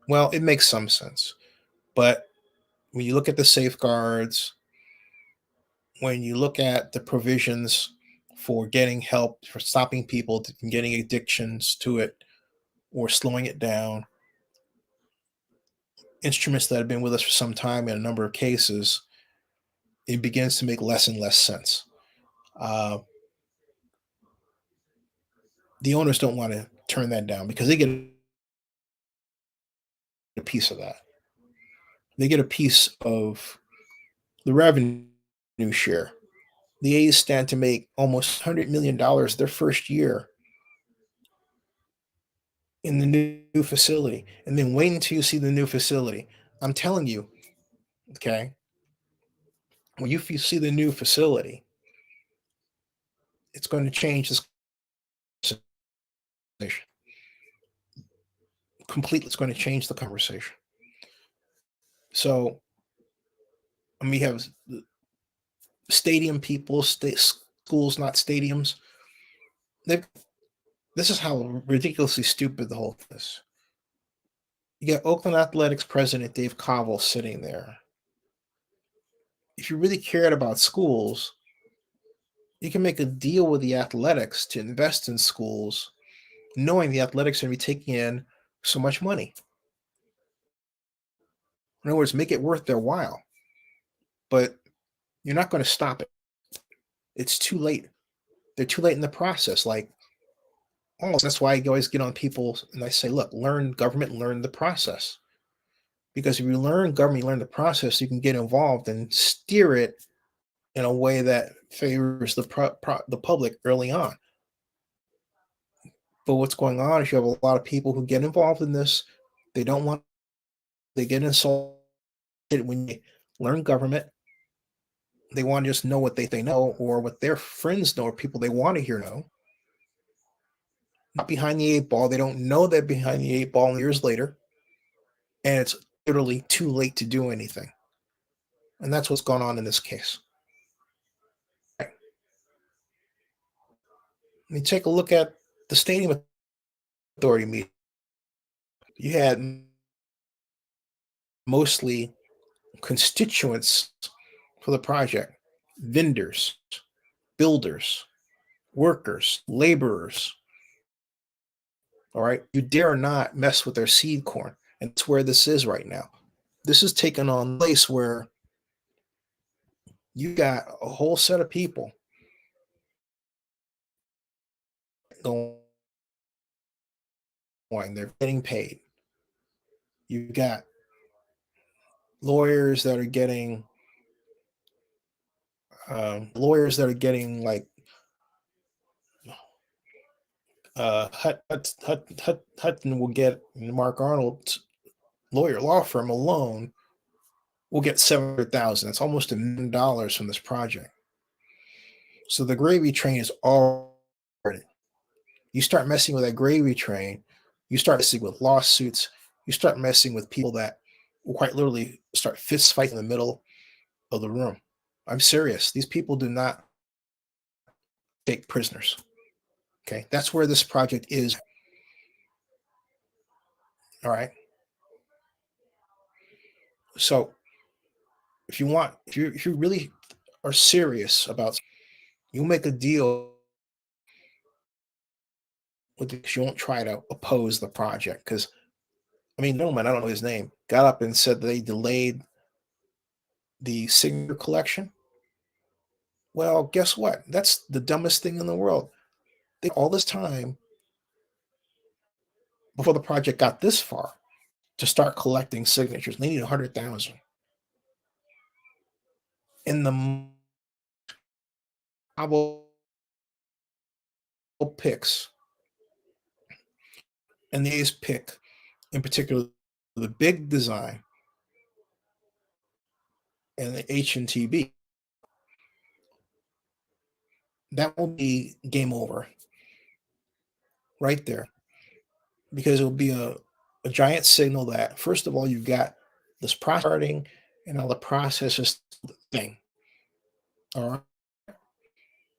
Well, it makes some sense. But when you look at the safeguards, when you look at the provisions for getting help, for stopping people from getting addictions to it or slowing it down, instruments that have been with us for some time in a number of cases, it begins to make less and less sense. The owners don't want to turn that down because they get a piece of that. They get a piece of the revenue share. The A's stand to make almost $100 million their first year in the new facility, and then wait until you see the new facility. I'm telling you, okay, when you see the new facility, it's going to change this conversation completely. It's going to change the conversation. So, and we have stadium people, schools, not stadiums. They've, this is how ridiculously stupid the whole thing is. You got Oakland Athletics president Dave Covell sitting there. If you really cared about schools, you can make a deal with the athletics to invest in schools, knowing the athletics are going to be taking in so much money. In other words, make it worth their while. But you're not going to stop it. It's too late. They're too late in the process. Like, oh, that's why I always get on people and I say, look, learn government, learn the process. Because if you learn government, you learn the process, you can get involved and steer it in a way that favors the public early on. But what's going on is you have a lot of people who get involved in this. They don't want, they get insulted when they learn government. They want to just know what they know or what their friends know or people they want to hear know. Not behind the eight ball. They don't know they're behind the eight ball years later. And it's literally too late to do anything. And that's what's going on in this case. Let me take a look at the Stadium Authority meeting. You had mostly constituents for the project, vendors, builders, workers, laborers. All right. You dare not mess with their seed corn. And that's where this is right now. This is taking on place where you got a whole set of people going, they're getting paid. You got lawyers that are getting like Hutton will get, Mark Arnold's law firm alone will get $700,000. That's almost $1 million from this project. So the gravy train is already. You start messing with that gravy train, you start messing with lawsuits, you start messing with people that will quite literally start fist fighting in the middle of the room. I'm serious. These people do not take prisoners. Okay, that's where this project is. All right. So if you really are serious about, you'll make a deal with this. You won't try to oppose the project because, I mean, gentleman, I don't know his name, got up and said they delayed the signature collection. Well, guess what? That's the dumbest thing in the world. They all this time before the project got this far to start collecting signatures. They need 100,000. In the Bible picks, and the A's pick, in particular, the big design and the HNTB, that will be game over right there, because it will be a giant signal that, first of all, you've got this process starting and all the processes thing. All right.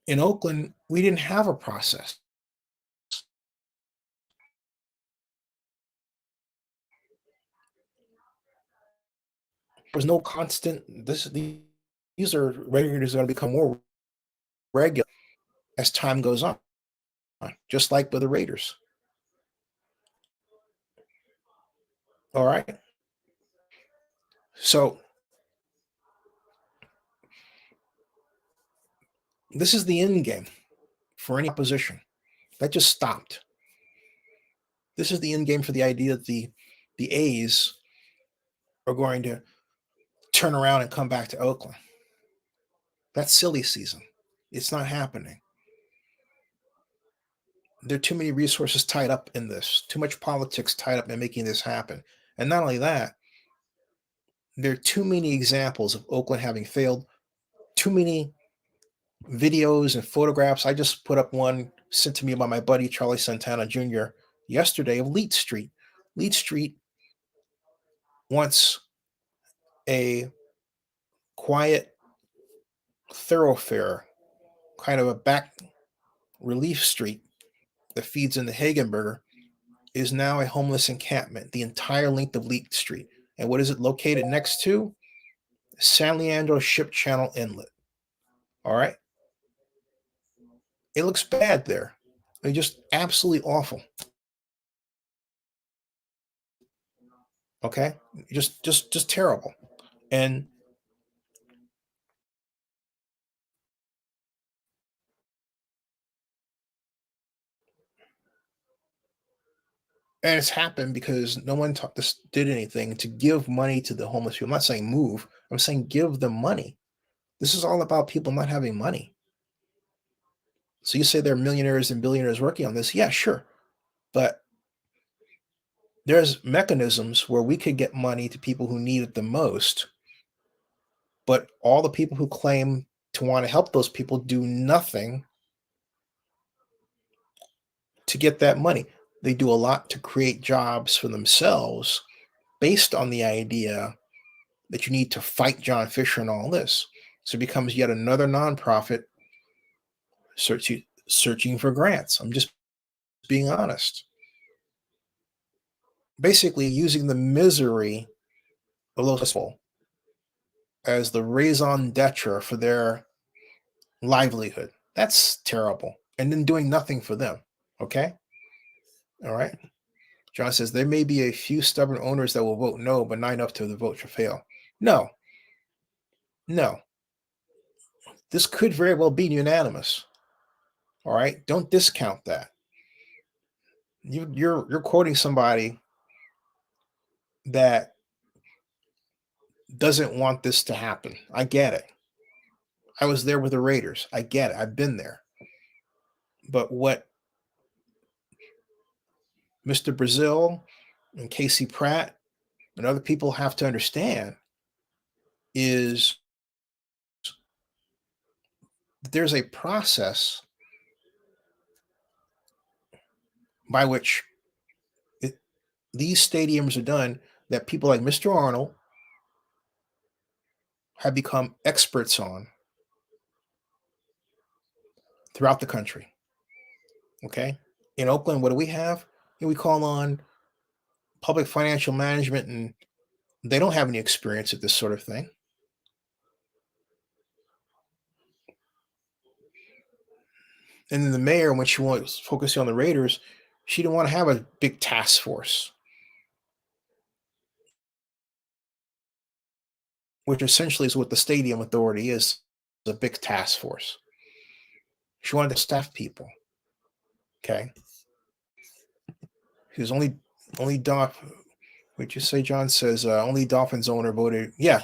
In Oakland, we didn't have a process. There was no constant. These are regulars going to become more regular as time goes on, just like with the Raiders. All right. So this is the end game for any opposition. That just stopped. This is the end game for the idea that the A's are going to turn around and come back to Oakland. That's silly season. It's not happening. there are too many resources tied up in this, too much politics tied up in making this happen. And not only that, there are too many examples of Oakland having failed, too many videos and photographs. I just put up one sent to me by my buddy Charlie Santana Jr. yesterday of Leet Street. Leet Street, once a quiet thoroughfare, kind of a back relief street that feeds into Hagenberger, is now a homeless encampment, the entire length of Leet Street. And what is it located next to? San Leandro Ship Channel Inlet. All right. It looks bad there. They're just absolutely awful. Okay. Just terrible. And it's happened because no one did anything to give money to the homeless people. I'm not saying move. I'm saying give them money. This is all about people not having money. So you say there are millionaires and billionaires working on this. Yeah, sure. But there's mechanisms where we could get money to people who need it the most. But all the people who claim to want to help those people do nothing to get that money. They do a lot to create jobs for themselves based on the idea that you need to fight John Fisher and all this. So it becomes yet another nonprofit searching for grants. I'm just being honest. Basically using the misery of those people as the raison d'etre for their livelihood. That's terrible. And then doing nothing for them. Okay? All right. John says there may be a few stubborn owners that will vote no, but not enough to vote to fail. No. This could very well be unanimous. All right. Don't discount that. You're quoting somebody that doesn't want this to happen. I get it. I was there with the Raiders. I get it. I've been there. But what Mr. Brazil and Casey Pratt and other people have to understand is that there's a process by which these stadiums are done that people like Mr. Arnold have become experts on throughout the country. Okay. In Oakland, what do we have? We call on public financial management, and they don't have any experience at this sort of thing. And then the mayor, when she was focusing on the Raiders, she didn't want to have a big task force, which essentially is what the stadium authority is, a big task force. She wanted to staff people. Okay. He was only what'd you say, John? Says only Dolphins owner voted. Yeah.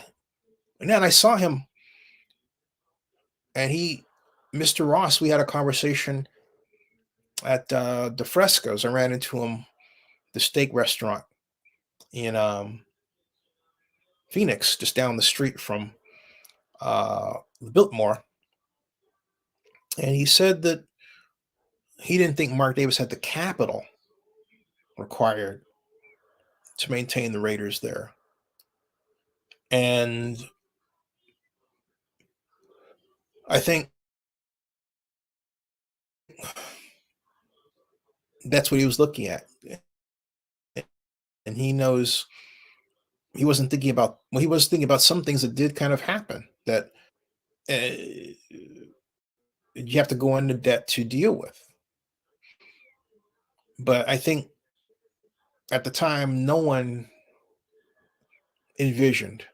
And then I saw him, and Mr. Ross, we had a conversation at the Frescoes. I ran into him, the steak restaurant in Phoenix, just down the street from Biltmore. And he said that he didn't think Mark Davis had the capital required to maintain the Raiders there. And I think that's what he was looking at. And he knows he wasn't thinking about, well, he was thinking about some things that did kind of happen that you have to go into debt to deal with. But I think at the time, no one envisioned.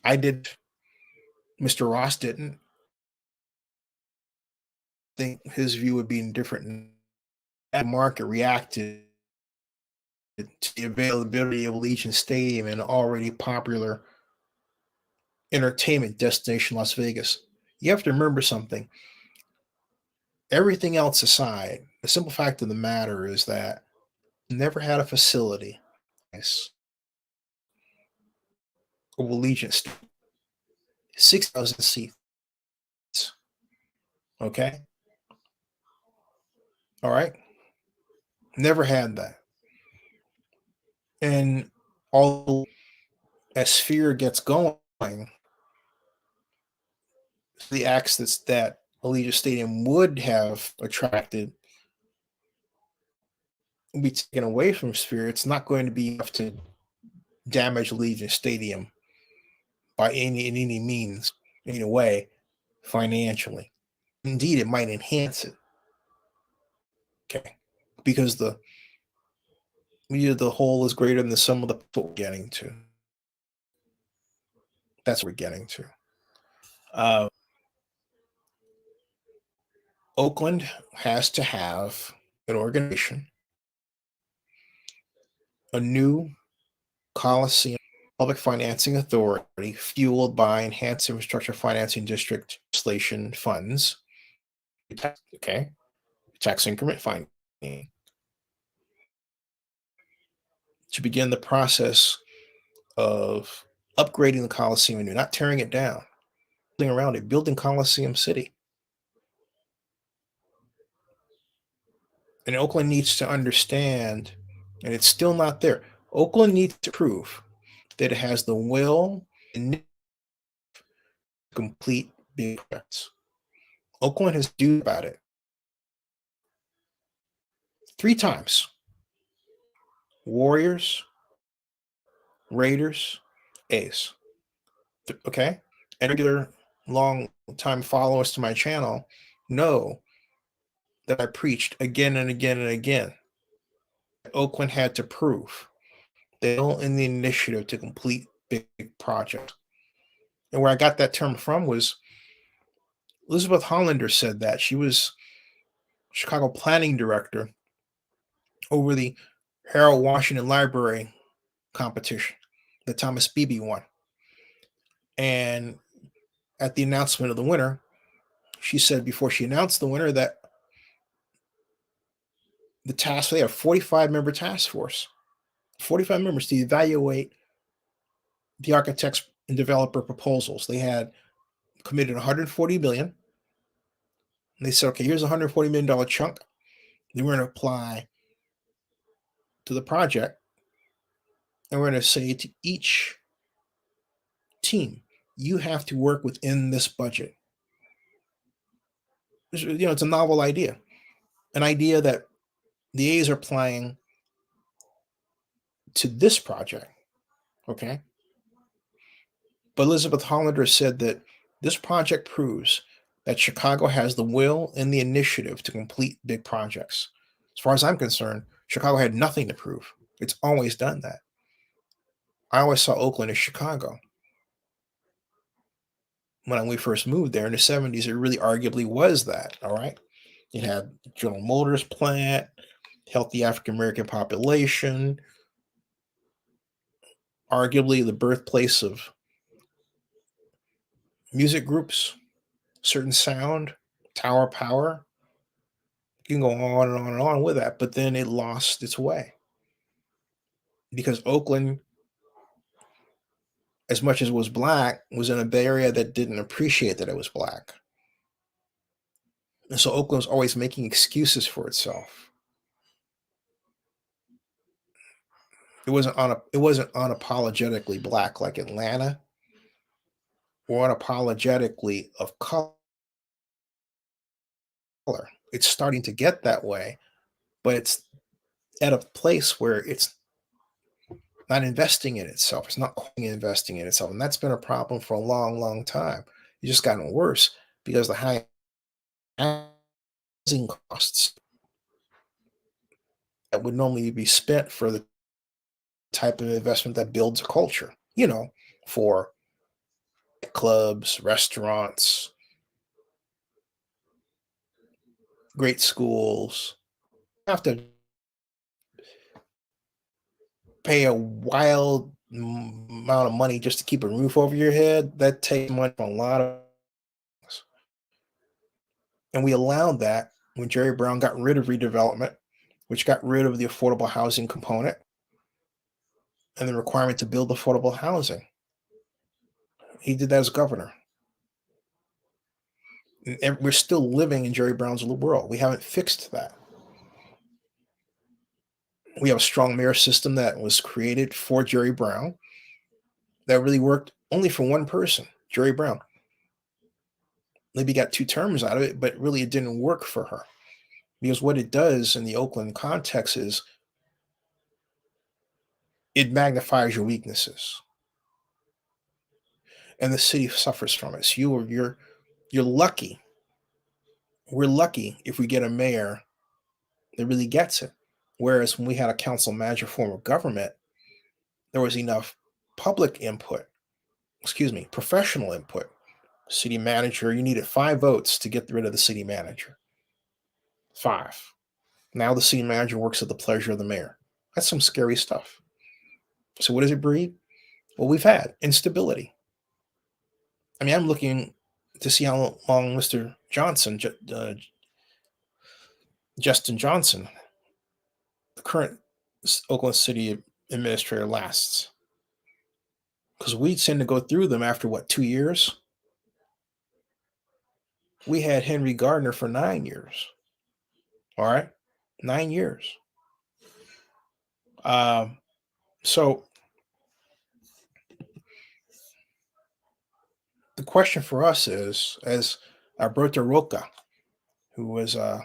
I did. Mr. Ross didn't think his view would be different. The market reacted to the availability of Legion Stadium and already popular entertainment destination, Las Vegas. You have to remember something. Everything else aside, the simple fact of the matter is that never had a facility of allegiance, 6,000 seats. Okay. All right. Never had that. And all as Sphere gets going, the acts that Allegiant Stadium would have attracted will be taken away from Sphere. It's not going to be enough to damage Allegiant Stadium by any means, in any way, financially. Indeed, it might enhance it. Okay. Because the whole is greater than the sum of the what we're getting to. That's what we're getting to. Oakland has to have an organization, a new Coliseum public financing authority fueled by enhanced infrastructure financing district legislation funds. Okay. Tax increment financing to begin the process of upgrading the Coliseum and not tearing it down, building around it, building Coliseum City. And Oakland needs to understand, and it's still not there. Oakland needs to prove that it has the will and complete big projects. Oakland has do about it 3 times. Warriors, Raiders, A's. Okay? And regular long time followers to my channel know that I preached again and again and again. Oakland had to prove they don't in the initiative to complete big projects. And where I got that term from was Elizabeth Hollander said that. She was Chicago planning director over the Harold Washington Library competition that Thomas Beebe won. And at the announcement of the winner, she said before she announced the winner that they have 45-member task force, 45 members to evaluate the architects and developer proposals. They had committed 140 million. And they said, okay, here's a $140 million chunk. Then we're going to apply to the project. And we're going to say to each team, you have to work within this budget. It's a novel idea, an idea that the A's are applying to this project. Okay. But Elizabeth Hollander said that this project proves that Chicago has the will and the initiative to complete big projects. As far as I'm concerned, Chicago had nothing to prove. It's always done that. I always saw Oakland as Chicago. When we first moved there in the 70s, it really arguably was that. All right. It had General Motors plant, healthy African American population, arguably the birthplace of music groups, certain sound, Tower Power. You can go on and on and on with that, but then it lost its way because Oakland, as much as it was black, was in a Bay Area that didn't appreciate that it was black. And so Oakland was always making excuses for itself. It wasn't unapologetically black like Atlanta, or unapologetically of color. It's starting to get that way, but it's at a place where it's not investing in itself. It's not investing in itself. And that's been a problem for a long, long time. It's just gotten worse because the high housing costs that would normally be spent for the type of investment that builds a culture, for clubs, restaurants, great schools. You have to pay a wild amount of money just to keep a roof over your head. That takes money from a lot of us. And we allowed that when Jerry Brown got rid of redevelopment, which got rid of the affordable housing component and the requirement to build affordable housing. He did that as governor. And we're still living in Jerry Brown's world. We haven't fixed that. We have a strong mayor system that was created for Jerry Brown that really worked only for one person, Jerry Brown. Maybe got 2 terms out of it, but really it didn't work for her. Because what it does in the Oakland context is it magnifies your weaknesses. And the city suffers from it. So you're lucky. We're lucky if we get a mayor that really gets it. Whereas when we had a council manager form of government, there was enough public input, professional input. City manager, you needed 5 votes to get rid of the city manager. 5. Now the city manager works at the pleasure of the mayor. That's some scary stuff. So what does it breed? Well, we've had instability. I mean, I'm looking to see how long Mr. Johnson, Justin Johnson, the current Oakland City administrator, lasts. Because we tend to go through them after 2 years? We had Henry Gardner for 9 years. All right? 9 years. So the question for us is, as Alberto Roca, who was a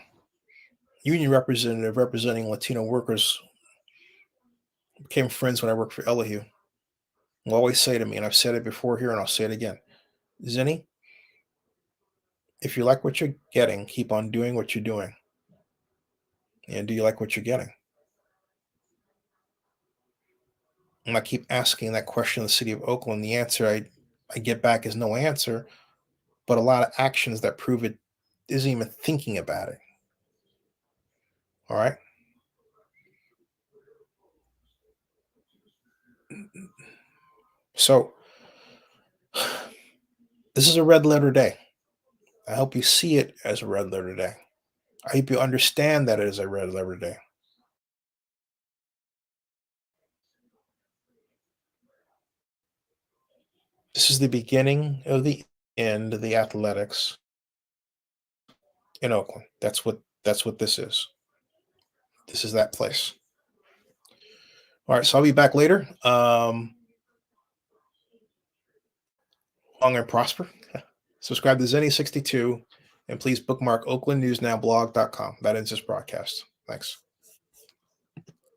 union representative representing Latino workers, became friends when I worked for Elihu, will always say to me, and I've said it before here and I'll say it again, Zinni, if you like what you're getting, keep on doing what you're doing. And do you like what you're getting? And I keep asking that question in the city of Oakland. The answer I get back is no answer, but a lot of actions that prove it isn't even thinking about it. All right? So this is a red letter day. I hope you see it as a red letter day. I hope you understand that it is a red letter day. This is the beginning of the end of the athletics in Oakland. That's what this is. This is that place. All right, so I'll be back later. Long and prosper. Subscribe to Zenny62 and please bookmark oaklandnewsnowblog.com. That ends this broadcast. Thanks.